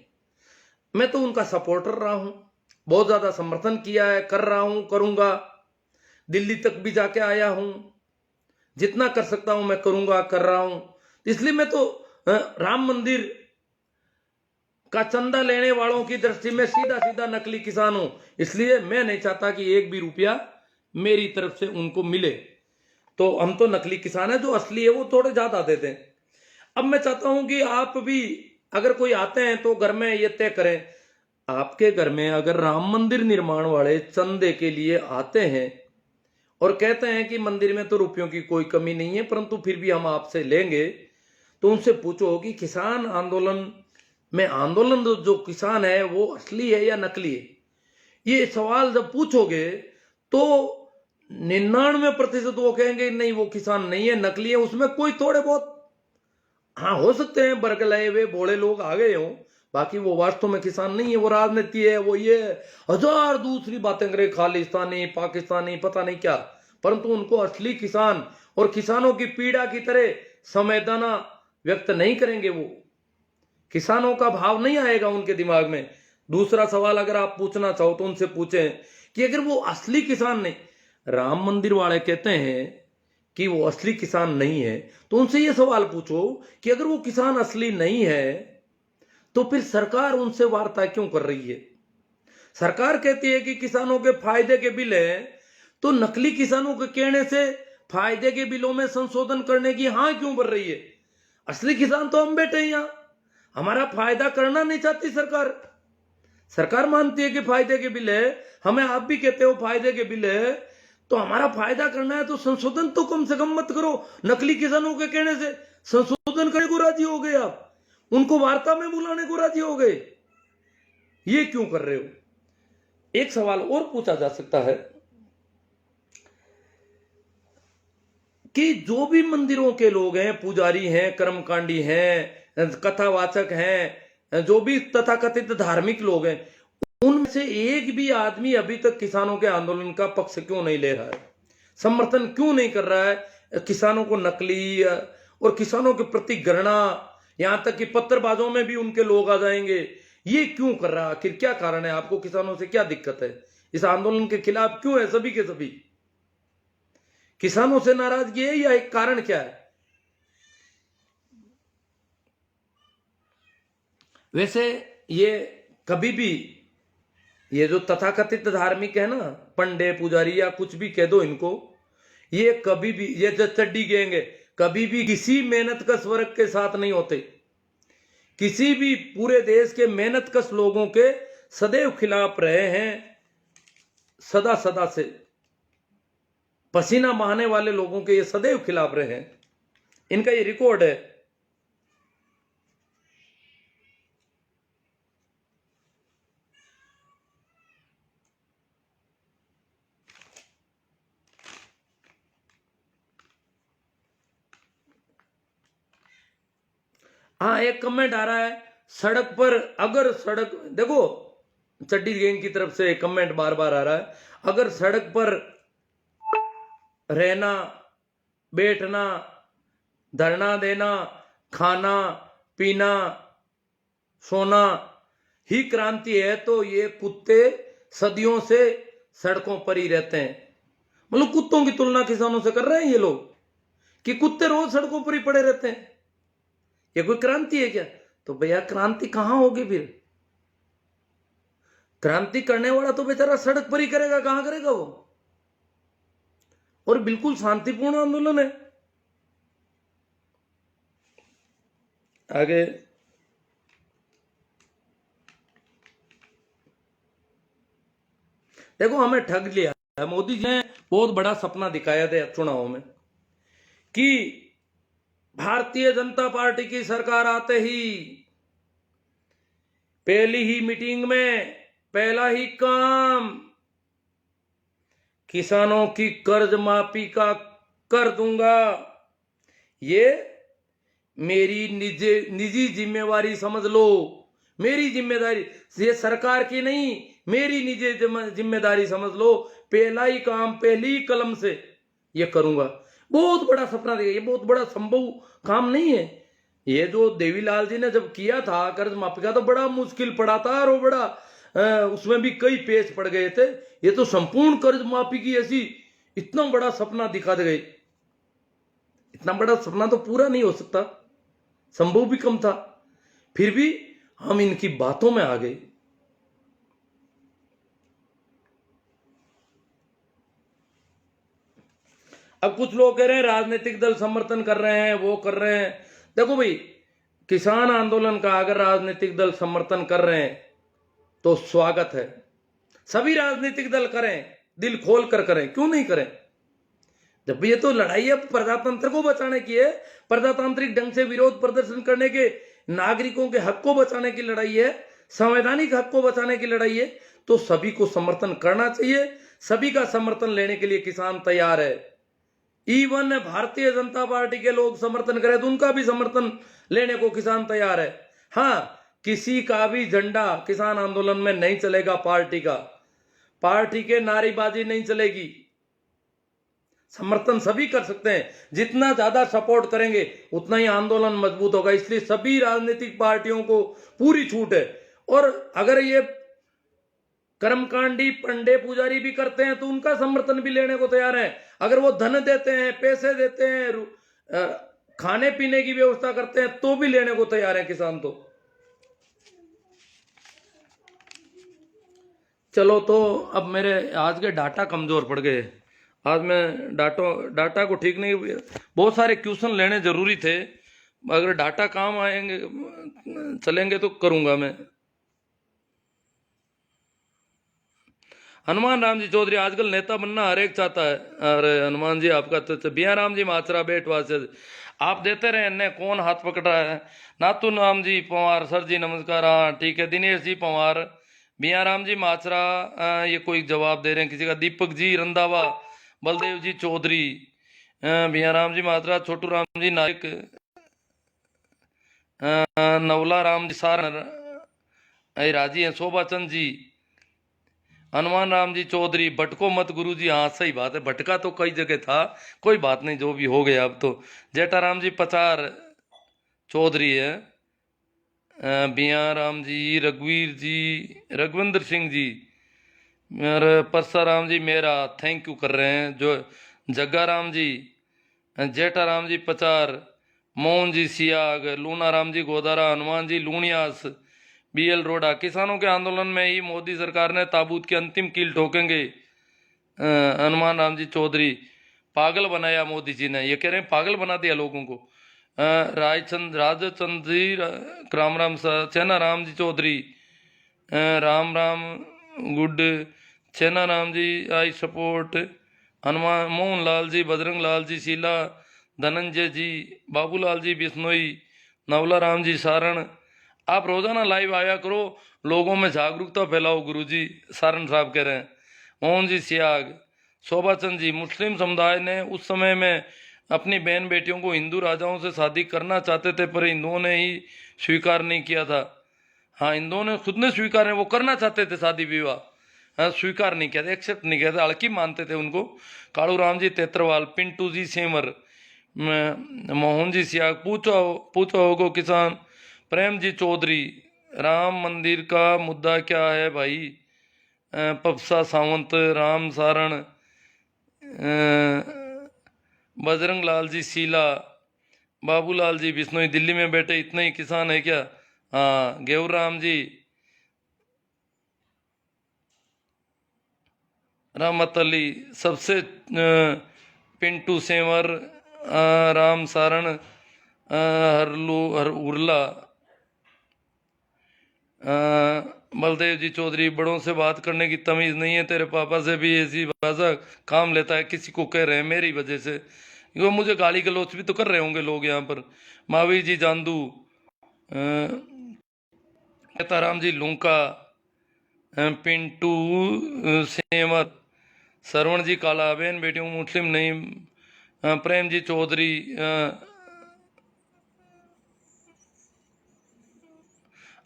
मैं तो उनका सपोर्टर रहा हूं, बहुत ज्यादा समर्थन किया है, कर रहा हूं, करूंगा, दिल्ली तक भी जाके आया हूं, जितना कर सकता हूं मैं करूंगा, कर रहा हूं। इसलिए मैं तो राम मंदिर का चंदा लेने वालों की दृष्टि में सीधा सीधा नकली किसान हूं। इसलिए मैं नहीं चाहता कि एक भी रुपया मेरी तरफ से उनको मिले। तो हम तो नकली किसान है, जो असली है वो थोड़े ज्यादा देते हैं। अब मैं चाहता हूं कि आप भी अगर कोई आते हैं तो घर में ये तय करें, आपके घर में अगर राम मंदिर निर्माण वाले चंदे के लिए आते हैं और कहते हैं कि मंदिर में तो रुपयों की कोई कमी नहीं है, परंतु फिर भी हम आपसे लेंगे, तो उनसे पूछो कि किसान आंदोलन में आंदोलन जो किसान है वो असली है या नकली है। ये सवाल जब पूछोगे तो 99% वो कहेंगे नहीं वो किसान नहीं है, नकली है। उसमें कोई थोड़े बहुत हाँ हो सकते हैं बरगलाए हुए भोले लोग आ गए हों, बाकी वो वास्तव में किसान नहीं है, वो राजनीति है, वो ये हजार दूसरी बातें करे, खालिस्तानी पाकिस्तानी पता नहीं क्या, परंतु उनको असली किसान और किसानों की पीड़ा की तरह संवेदना व्यक्त नहीं करेंगे। वो किसानों का भाव नहीं आएगा उनके दिमाग में। दूसरा सवाल अगर आप पूछना चाहो तो उनसे पूछें कि अगर वो असली किसान नहीं, राम मंदिर वाले कहते हैं कि वो असली किसान नहीं है, तो उनसे ये सवाल पूछो कि अगर वो किसान असली नहीं है तो फिर सरकार उनसे वार्ता क्यों कर रही है। सरकार कहती है कि किसानों के फायदे के बिल है, तो नकली किसानों के कहने से फायदे के बिलों में संशोधन करने की हाँ क्यों बढ़ रही है। असली किसान तो हम बैठे हैं यहां, हमारा फायदा करना नहीं चाहती सरकार। सरकार मानती है कि फायदे के बिल है, हमें आप भी कहते हो फायदे के बिल है, तो हमारा फायदा करना है तो संशोधन तो कम से कम मत करो। नकली किसानों के कहने से संशोधन करने को राजी हो गए, आप उनको वार्ता में बुलाने को राजी हो गए, ये क्यों कर रहे हो। एक सवाल और पूछा जा सकता है कि जो भी मंदिरों के लोग हैं, पुजारी हैं, कर्मकांडी हैं, कथावाचक हैं, जो भी तथाकथित धार्मिक लोग हैं, उनमें से एक भी आदमी अभी तक किसानों के आंदोलन का पक्ष क्यों नहीं ले रहा है, समर्थन क्यों नहीं कर रहा है। किसानों को नकली और किसानों के प्रति घृणा, यहां तक कि पत्रबाजों में भी उनके लोग आ जाएंगे, ये क्यों कर रहा है। आखिर क्या कारण है, आपको किसानों से क्या दिक्कत है, इस आंदोलन के खिलाफ क्यों है सभी के सभी। किसानों से नाराजगी है या एक कारण क्या है। वैसे ये कभी भी ये जो तथाकथित धार्मिक है ना, पंडे पुजारी या कुछ भी कह दो इनको, ये कभी भी ये जो चड्डी गैंग है, कभी भी किसी मेहनतकश वर्ग के साथ नहीं होते। किसी भी पूरे देश के मेहनतकश लोगों के सदैव खिलाफ रहे हैं, सदा सदा से पसीना बहाने वाले लोगों के ये सदैव खिलाफ रहे हैं, इनका ये रिकॉर्ड है। हाँ एक कमेंट आ रहा है, सड़क पर अगर सड़क देखो, चड्डी गैंग की तरफ से कमेंट बार बार आ रहा है, अगर सड़क पर रहना, बैठना, धरना देना, खाना पीना, सोना ही क्रांति है, तो ये कुत्ते सदियों से सड़कों पर ही रहते हैं। मतलब कुत्तों की तुलना किसानों से कर रहे हैं ये लोग कि कुत्ते रोज सड़कों पर ही पड़े रहते हैं, ये कोई क्रांति है क्या। तो भैया क्रांति कहां होगी फिर, क्रांति करने वाला तो बेचारा सड़क पर ही करेगा, कहां करेगा वो। और बिल्कुल शांतिपूर्ण आंदोलन है। आगे देखो, हमें ठग लिया है मोदी जी ने। बहुत बड़ा सपना दिखाया था चुनाव में कि भारतीय जनता पार्टी की सरकार आते ही पहली ही मीटिंग में पहला ही काम किसानों की कर्ज माफी का कर दूंगा, ये मेरी निजी जिम्मेवारी समझ लो, मेरी जिम्मेदारी, ये सरकार की नहीं, मेरी निजी जिम्मेदारी समझ लो, पहला ही काम पहली ही कलम से ये करूंगा। बहुत बड़ा सपना देखिए, ये बहुत बड़ा संभव काम नहीं है। ये जो देवीलाल जी ने जब किया था कर्ज माफी का तो बड़ा मुश्किल पड़ा था, और वो बड़ा उसमें भी कई पेच पड़ गए थे। ये तो संपूर्ण कर्ज माफी की ऐसी इतना बड़ा सपना दिखा दे गए। इतना बड़ा सपना तो पूरा नहीं हो सकता, संभव भी कम था, फिर भी हम इनकी बातों में आ गए। अब कुछ लोग कह रहे हैं राजनीतिक दल समर्थन कर रहे हैं, वो कर रहे हैं। देखो भाई, किसान आंदोलन का अगर राजनीतिक दल समर्थन कर रहे हैं तो स्वागत है, सभी राजनीतिक दल करें, दिल खोल कर करें, क्यों नहीं करें। जब ये तो लड़ाई अब प्रजातंत्र को बचाने की है, प्रजातांत्रिक ढंग से विरोध प्रदर्शन करने के, नागरिकों के हक को बचाने की लड़ाई है, संवैधानिक हक को बचाने की लड़ाई है, तो सभी को समर्थन करना चाहिए। सभी का समर्थन लेने के लिए किसान तैयार है। इवन भारतीय जनता पार्टी के लोग समर्थन करें तो उनका भी समर्थन लेने को किसान तैयार है। हाँ, किसी का भी झंडा किसान आंदोलन में नहीं चलेगा, पार्टी के नारेबाजी नहीं चलेगी। समर्थन सभी कर सकते हैं, जितना ज्यादा सपोर्ट करेंगे उतना ही आंदोलन मजबूत होगा। इसलिए सभी राजनीतिक पार्टियों को पूरी छूट है। और अगर ये कर्मकांडी पंडे पुजारी भी करते हैं तो उनका समर्थन भी लेने को तैयार है। अगर वो धन देते हैं, पैसे देते हैं, खाने पीने की व्यवस्था करते हैं तो भी लेने को तैयार है किसान। तो चलो, तो अब मेरे आज के डाटा कमजोर पड़ गए। आज मैं डाटा को ठीक नहीं, बहुत सारे क्वेश्चन लेने जरूरी थे। अगर डाटा काम आएंगे चलेंगे तो करूंगा मैं। हनुमान राम जी चौधरी, आजकल नेता बनना हर एक चाहता है। अरे हनुमान जी, आपका तो बिया राम जी माचरा बेटवा से आप देते रहे, ने कौन हाथ पकड़ रहा है। नातू राम जी पवार, सर जी नमस्कार। हाँ ठीक है। दिनेश जी पवार, बिया राम जी माचरा, ये कोई जवाब दे रहे हैं किसी का। दीपक जी रंधावा, बलदेव जी चौधरी, बिया राम जी माचरा, छोटू राम जी नायक, नवला राम जी सारण राजी हैं, शोभा चंद जी, हनुमान राम जी चौधरी, भटको मत गुरु जी। हाँ सही बात है, भटका तो कई जगह था, कोई बात नहीं, जो भी हो गया अब तो। जेठाराम जी पचार चौधरी है, बिया राम जी, रघुवीर जी, रघुविंदर सिंह जी, और परसाराम जी मेरा थैंक यू कर रहे हैं। जो जग्गा राम जी, जेठाराम जी पचार, मोहन जी सियाग, लूना राम जी गोदारा, हनुमान जी लूणियास, बीएल रोडा। किसानों के आंदोलन में ही मोदी सरकार ने ताबूत की अंतिम कील ठोकेंगे, हनुमान राम जी चौधरी। पागल बनाया मोदी जी ने, ये कह रहे हैं पागल बना दिया लोगों को। राजचंद जी, राम राम चैना राम जी चौधरी, राम राम गुड, चैना राम जी आई सपोर्ट, हनुमान मोहन लाल जी, बजरंग लाल जी शीला, धनंजय जी, बाबूलाल जी बिश्नोई, नवला राम जी सारण। आप रोजाना लाइव आया करो, लोगों में जागरूकता फैलाओ गुरुजी, सारण साहब कह रहे हैं। मोहन जी सियाग, शोभा चंद जी, मुस्लिम समुदाय ने उस समय में अपनी बहन बेटियों को हिंदू राजाओं से शादी करना चाहते थे, पर हिंदुओं ने ही स्वीकार नहीं किया था। हाँ, हिंदुओं ने खुद ने स्वीकार है, वो करना चाहते थे शादी विवाह, हाँ, स्वीकार नहीं किया था, एक्सेप्ट नहीं किया था, हल्की मानते थे उनको। कालू राम जी तेत्रवाल, पिंटू जी सेमर, मोहन जी सियाग, पूछो होगो किसान, प्रेम जी चौधरी, राम मंदिर का मुद्दा क्या है भाई, पपसा सावंत, राम सारण, बजरंग लाल जी शीला, बाबूलाल जी बिश्नोई, दिल्ली में बैठे इतने ही किसान है क्या। हाँ, गेवर राम जी, रहमत अली, सबसे पिंटू सेंवर, राम सारण, हर उर्ला, बलदेव जी चौधरी। बड़ों से बात करने की तमीज नहीं है, तेरे पापा से भी ऐसी भाषा काम लेता है, किसी को कह रहे हैं मेरी वजह से, वो मुझे गाली गलौच भी तो कर रहे होंगे लोग यहाँ पर। महावीर जी जांदू, नेताराम जी लूंका, पिंटू सेमर, सरवण जी काला, बहन बेटियों मुस्लिम नहीं, प्रेम जी चौधरी,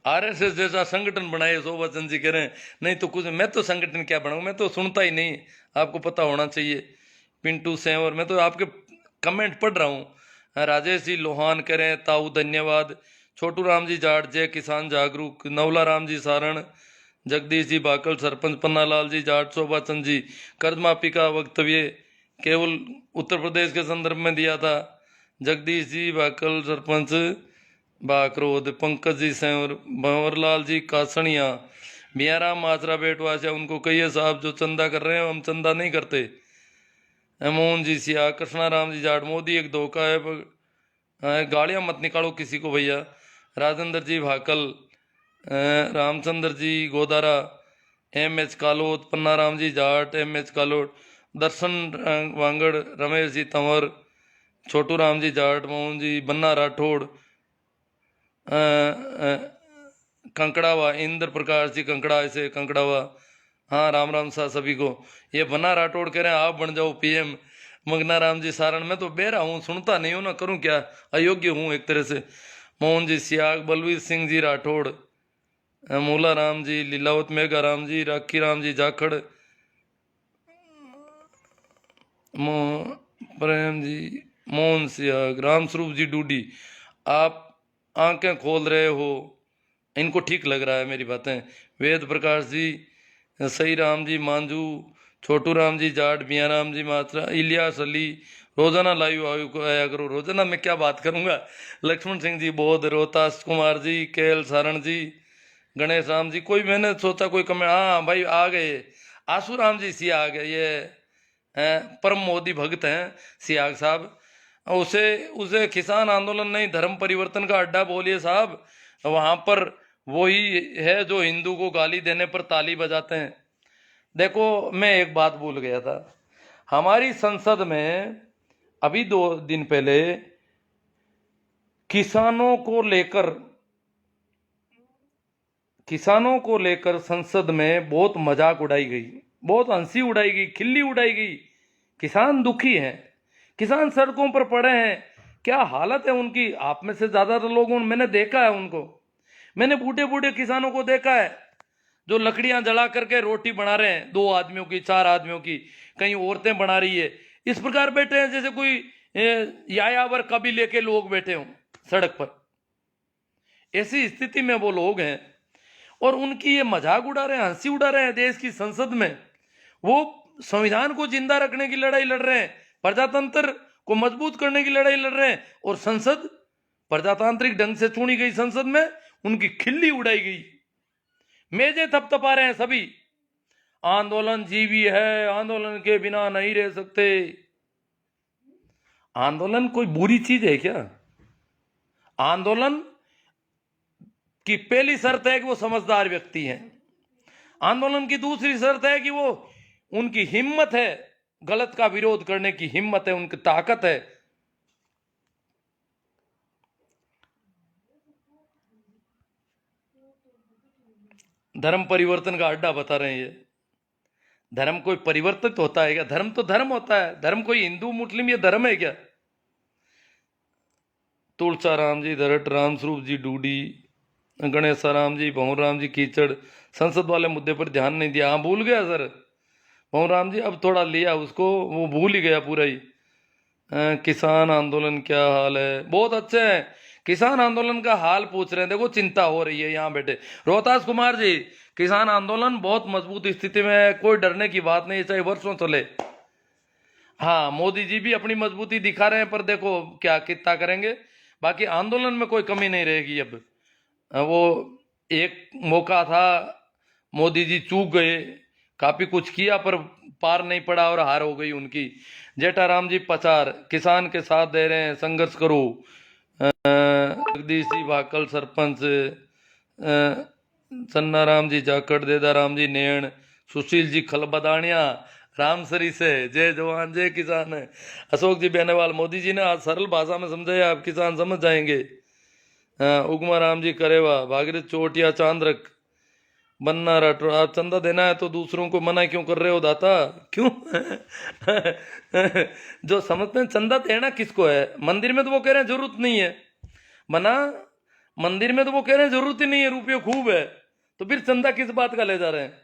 आरएसएस जैसा संगठन बनाए, शोभा चंद जी कह रहे हैं। नहीं तो कुछ, मैं तो संगठन क्या बनाऊं, मैं तो सुनता ही नहीं, आपको पता होना चाहिए। पिंटू सेंवर, मैं तो आपके कमेंट पढ़ रहा हूँ, राजेश जी लोहान कह रहे हैं ताऊ धन्यवाद। छोटू राम जी जाट जय किसान जागरूक। नवला राम जी सारण। जगदीश जी बाकल सरपंच पन्नालाल जी जाट। शोभा चंद जी कर्ज माफी का वक्तव्य केवल उत्तर प्रदेश के संदर्भ में दिया था। जगदीश जी बाकल सरपंच बाकरोद। पंकज जी सेंवर। भंवरलाल जी कासनिया। मियाराम माचरा बेटवासिया उनको कहिए साहब जो चंदा कर रहे हैं हम चंदा नहीं करते। मोहन जी सिया। कृष्णा राम जी जाट। मोदी एक धोखा है, गालियां मत निकालो किसी को भैया। राजेंद्र जी भाकल। रामचंद्र जी गोदारा। एम.एच. कालोत। पन्ना राम जी जाट। एम.एच. कालोट। दर्शन वांगड़। रमेश जी तंवर। छोटू राम जी जाट। मोहन जी बन्ना राठौड़। कंकड़ावा। इंद्र प्रकाश जी कंकड़ा से कंकड़ावा। हाँ राम राम सा सभी को। ये बन्ना राठौड़ कह रहे हैं आप बन जाओ पीएम। मगना राम जी सारण। में तो बेरा हूँ सुनता नहीं हूँ ना करूँ क्या, अयोग्य हूँ एक तरह से। मोहन जी सियाग। बलवीर सिंह जी राठौड़। मूला राम जी लीलावत। मेघा राम जी राखी राम जी जाखड़। प्रेम जी मोहन सियाग। राम स्वरूप जी डूडी। आप आंखें खोल रहे हो, इनको ठीक लग रहा है मेरी बातें। वेद प्रकाश जी। सही राम जी मांझू। छोटू राम जी जाट। मियाँ राम जी मात्रा। इलियास अली। रोजाना लाइव आया करो। रोजाना मैं क्या बात करूंगा। लक्ष्मण सिंह जी बौद्ध। रोहतास कुमार जी। केएल सारण जी। गणेश राम जी। कोई मैंने सोचा कोई कमेंट, हाँ भाई आ गए आसू राम जी सिया आ गए। ये परम मोदी भक्त हैं सियाग साहब। उसे उसे किसान आंदोलन नहीं धर्म परिवर्तन का अड्डा बोलिए साहब। वहां पर वही है जो हिंदू को गाली देने पर ताली बजाते हैं। देखो मैं एक बात भूल गया था, हमारी संसद में अभी 2 दिन पहले किसानों को लेकर संसद में बहुत मजाक उड़ाई गई, बहुत हंसी उड़ाई गई, खिल्ली उड़ाई गई। किसान दुखी हैं, किसान सड़कों पर पड़े हैं, क्या हालत है उनकी। आप में से ज्यादातर लोगों मैंने देखा है उनको, मैंने बूढ़े बूढ़े किसानों को देखा है जो लकड़ियां जला करके रोटी बना रहे हैं, 2 आदमियों की 4 आदमियों की, कहीं औरतें बना रही है। इस प्रकार बैठे हैं जैसे कोई यायावर कबीले के लोग बैठे हों सड़क पर। ऐसी स्थिति में वो लोग हैं और उनकी ये मजाक उड़ा रहे हैं, हंसी उड़ा रहे हैं देश की संसद में। वो संविधान को जिंदा रखने की लड़ाई लड़ रहे हैं, प्रजातंत्र को मजबूत करने की लड़ाई लड़ रहे हैं, और संसद प्रजातांत्रिक ढंग से चुनी गई संसद में उनकी खिल्ली उड़ाई गई, मेजे थपथपा रहे हैं सभी। आंदोलन जीवी है, आंदोलन के बिना नहीं रह सकते। आंदोलन कोई बुरी चीज है क्या? आंदोलन की पहली शर्त है कि वो समझदार व्यक्ति हैं। आंदोलन की दूसरी शर्त है कि वो उनकी हिम्मत है, गलत का विरोध करने की हिम्मत है, उनकी ताकत है। धर्म परिवर्तन का अड्डा बता रहे हैं ये। धर्म कोई परिवर्तित होता है क्या? धर्म तो धर्म होता है। धर्म कोई हिंदू मुस्लिम ये धर्म है क्या? तुलसा राम जी धरट। राम स्वरूप जी डूडी। गणेश राम जी भंवर राम जी कीचड़। संसद वाले मुद्दे पर ध्यान नहीं दिया। हाँ भूल गया सर भंवर राम जी, अब थोड़ा लिया उसको, वो भूल ही गया पूरा ही। किसान आंदोलन क्या हाल है? बहुत अच्छे हैं, किसान आंदोलन का हाल पूछ रहे हैं। देखो चिंता हो रही है यहाँ बैठे। रोहतास कुमार जी, किसान आंदोलन बहुत मजबूत स्थिति में है, कोई डरने की बात नहीं, चाहे वर्षों चले। हाँ मोदी जी भी अपनी मजबूती दिखा रहे हैं, पर देखो क्या कितना करेंगे। बाकी आंदोलन में कोई कमी नहीं रहेगी अब। वो एक मौका था, मोदी जी चूक गए, काफी कुछ किया पर पार नहीं पड़ा और हार हो गई उनकी। जेठाराम जी पचार, किसान के साथ दे रहे हैं, संघर्ष करो। जगदीश जी भाकल सरपंच। चन्ना राम जी जाखड़। देदा राम जी नैण। सुशील जी खलबदानिया रामसरी से। जय जवान जय किसान है। अशोक जी बेनेवाल, मोदी जी ने आज सरल भाषा में समझाया, आप किसान समझ जाएंगे। उगमा राम जी करेवा। भागीरथ चोटिया चांद्रक। बन्ना राठौर, आप चंदा देना है तो दूसरों को मना क्यों कर रहे हो दाता? क्यों? जो समझते हैं चंदा देना किसको है, मंदिर में तो वो कह रहे हैं जरूरत नहीं है, मना मंदिर में तो वो कह रहे हैं जरूरत ही नहीं है, रुपये खूब है, तो फिर चंदा किस बात का ले जा रहे हैं?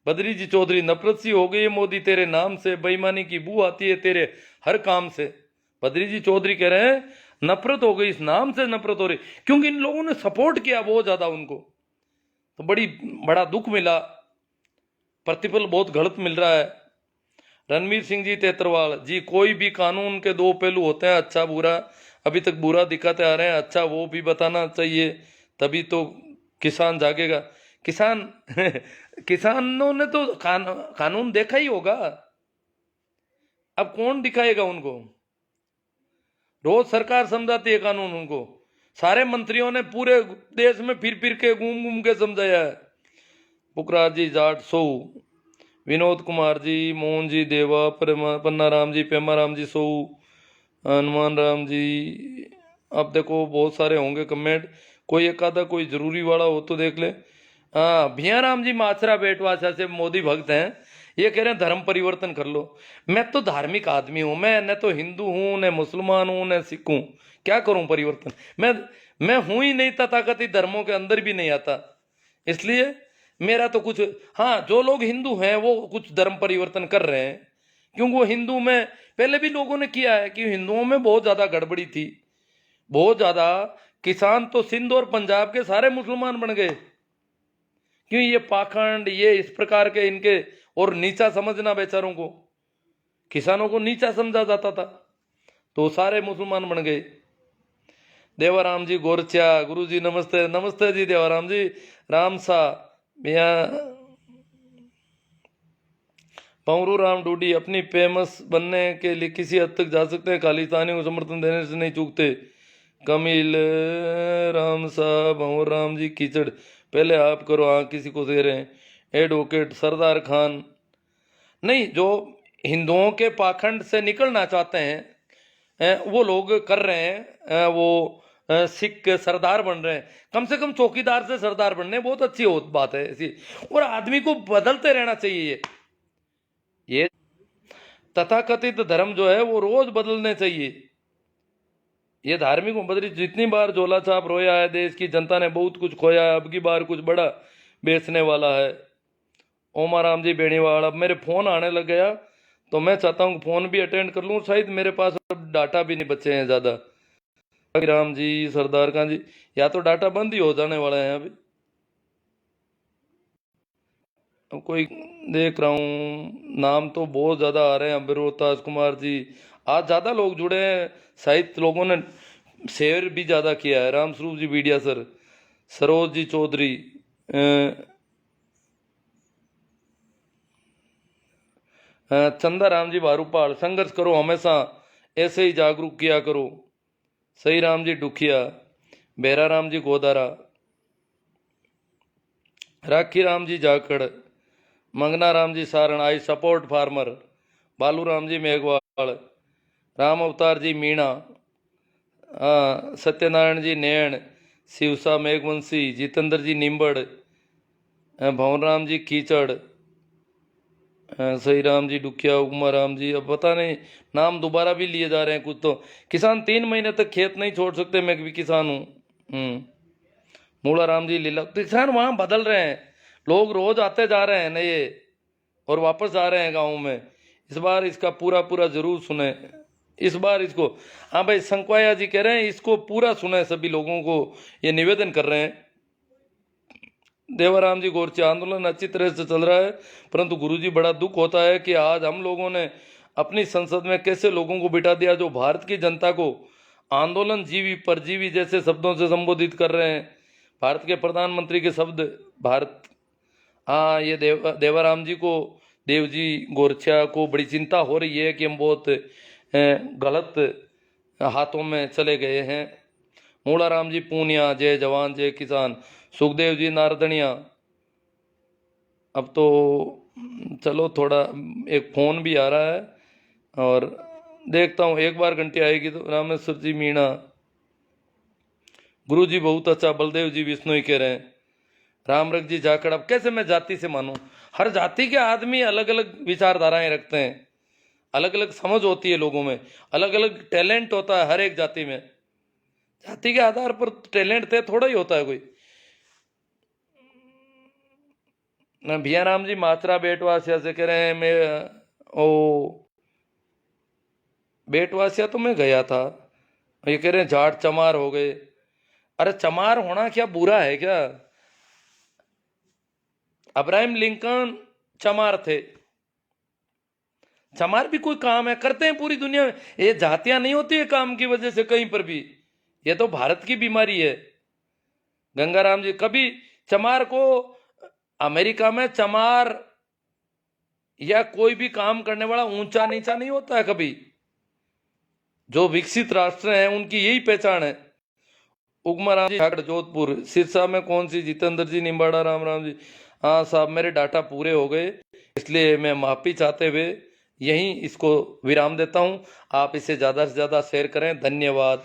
बद्री जी चौधरी, नफरत सी हो गई है मोदी तेरे नाम से, बेईमानी की बू आती है तेरे हर काम से। बद्री जी चौधरी कह रहे हैं नफरत हो गई, इस नाम से नफरत हो रही, क्योंकि इन लोगों ने सपोर्ट किया बहुत ज्यादा उनको, तो बड़ा दुख मिला, प्रतिफल बहुत गलत मिल रहा है। रणवीर सिंह जी तेतरवाल जी, कोई भी कानून के दो पहलू होते हैं, अच्छा बुरा, अभी तक बुरा दिखाते आ रहे हैं, अच्छा वो भी बताना चाहिए, तभी तो किसान जागेगा। किसान किसानों ने तो कानून देखा ही होगा, अब कौन दिखाएगा उनको? रोज सरकार समझाती है कानून उनको, सारे मंत्रियों ने पूरे देश में फिर फिर के घूम घूम के समझाया है। पुखराज जी जाट सो, विनोद कुमार जी, मोहन जी देवा, पन्ना राम जी, पेमा राम जी सो, हनुमान राम जी। अब देखो बहुत सारे होंगे कमेंट, कोई एक आधा कोई जरूरी वाला हो तो देख ले। हाँ, भिया राम जी माचरा बेटवासा से मोदी भक्त हैं, ये कह रहे हैं धर्म परिवर्तन कर लो। मैं तो धार्मिक आदमी हूं, मैं न तो हिंदू हूं, न मुसलमान हूं, न सिख हूं, क्या करूं परिवर्तन? मैं हूं ही नहीं, तथाकथित धर्मों के अंदर भी नहीं आता, इसलिए मेरा तो कुछ। हाँ, जो लोग हिंदू हैं वो कुछ धर्म परिवर्तन कर रहे हैं, क्योंकि वो हिंदू में पहले भी लोगों ने किया है, कि हिंदुओं में बहुत ज्यादा गड़बड़ी थी, बहुत ज्यादा। किसान तो सिंध और पंजाब के सारे मुसलमान बन गए, क्यों? ये पाखंड, ये इस प्रकार के इनके, और नीचा समझना बेचारों को, किसानों को नीचा समझा जाता था, तो सारे मुसलमान बन गए। देवाराम जी गोरचा, गुरु जी नमस्ते, नमस्ते जी देवाराम जी। राम सा भैया, पवरू राम डूडी, अपनी फेमस बनने के लिए किसी हद तक जा सकते हैं, खालिस्तानी को समर्थन देने से नहीं चूकते। कमिल राम साहब, भंवर राम जी कीचड़, पहले आप करो, हाँ किसी को दे रहे हैं। एडवोकेट सरदार खान, नहीं, जो हिंदुओं के पाखंड से निकलना चाहते हैं वो लोग कर रहे हैं, वो सिख सरदार बन रहे हैं, कम से कम चौकीदार से सरदार बनने, बहुत अच्छी बात है ऐसी। और आदमी को बदलते रहना चाहिए, ये तथाकथित धर्म जो है वो रोज बदलने चाहिए। ये धार्मिक बदली, जितनी बार झोला छाप रोया है, देश की जनता ने बहुत कुछ खोया है, अब की बार कुछ बड़ा बेचने वाला है। ओमा राम जी बेणीवाल, अब मेरे फोन आने लग गया, तो मैं चाहता हूँ फोन भी अटेंड कर लूँ, शायद मेरे पास अब डाटा भी नहीं बचे हैं ज्यादा। राम जी, सरदार खान जी, या तो डाटा बंद ही हो जाने वाला है अभी। अब कोई देख रहा हूँ, नाम तो बहुत ज्यादा आ रहे हैं, अभिरोताज कुमार जी, आज ज्यादा लोग जुड़े हैं, शायद लोगों ने शेयर भी ज्यादा किया है। राम स्वरूप जी बीडिया सर, सरोज जी चौधरी, चंदा राम जी भारूपाल, संघर्ष करो हमेशा, ऐसे ही जागरूक किया करो। सही राम जी डुखिया, बेरा राम जी गोदारा, राखी राम जी जाखड़, मंगना Ram ji Saran, I support farmer, बालू राम जी मेघवाल, राम अवतार जी मीणा, सत्यनारायण जी नैण, शिवसा मेघवंशी, जितेंद्र जी निम्बड़, भवन राम जी कीचड़, सही राम जी डुकिया, उमा राम जी, अब पता नहीं नाम दोबारा भी लिए जा रहे हैं कुछ तो। किसान 3 महीने तक खेत नहीं छोड़ सकते, मैं भी किसान हूँ। मूला राम जी लीला, तो किसान वहां बदल रहे हैं, लोग रोज आते जा रहे हैं नए, और वापस जा रहे हैं गाँव में। इस बार इसका पूरा पूरा जरूर सुने, इस बार इसको। हाँ भाई, संकवाया जी कह रहे हैं इसको पूरा सुने, सभी लोगों को ये निवेदन कर रहे हैं। देवाराम जी गोरचे, आंदोलन अच्छी तरह से चल रहा है, परंतु गुरुजी बड़ा दुख होता है कि आज हम लोगों ने अपनी संसद में कैसे लोगों को बिठा दिया जो भारत की जनता को आंदोलन जीवी परजीवी जैसे शब्दों से संबोधित कर रहे हैं। भारत के प्रधानमंत्री के शब्द भारत, हाँ, ये देवाराम जी को, देव जी गोरछा को बड़ी चिंता हो रही है कि हम बहुत गलत हाथों में चले गए हैं। मूला राम जी पूनिया, जय जवान जय किसान, सुखदेव जी नारदनिया। अब तो चलो, थोड़ा एक फोन भी आ रहा है, और देखता हूँ, एक बार घंटी आएगी तो। रामेश्वर जी मीणा, गुरु जी बहुत अच्छा, बलदेव जी विष्णु ही कह रहे हैं। रामरख जी जाखड़, अब कैसे मैं जाति से मानूं? हर जाति के आदमी अलग अलग विचारधाराएं रखते हैं, अलग अलग समझ होती है लोगों में, अलग अलग टैलेंट होता है हर एक जाति में। जाति के आधार पर टैलेंट तय थोड़ा ही होता है कोई। भिया राम जी मात्रा बेटवा से कह रहे हैं, मैं ओ बेटवासिया तो मैं गया था, ये कह रहे हैं जाट चमार हो गए। अरे चमार होना क्या बुरा है क्या? अब्राहम लिंकन चमार थे। चमार भी कोई काम है, करते हैं पूरी दुनिया में। ये जातियां नहीं होती है काम की वजह से कहीं पर भी। ये तो भारत की बीमारी है। गंगाराम जी, कभी चमार को अमेरिका में चमार या कोई भी काम करने वाला ऊंचा नीचा नहीं होता है कभी। जो विकसित राष्ट्र हैं उनकी यही पहचान है। उगमा राम जी ठाकर जोधपुर, सिरसा में कौन सी? जितेंद्र जी निम्बाड़ा, राम राम जी। हाँ साहब, मेरे डाटा पूरे हो गए, इसलिए मैं माफी चाहते हुए यहीं इसको विराम देता हूं। आप इसे ज़्यादा से ज़्यादा शेयर करें। धन्यवाद।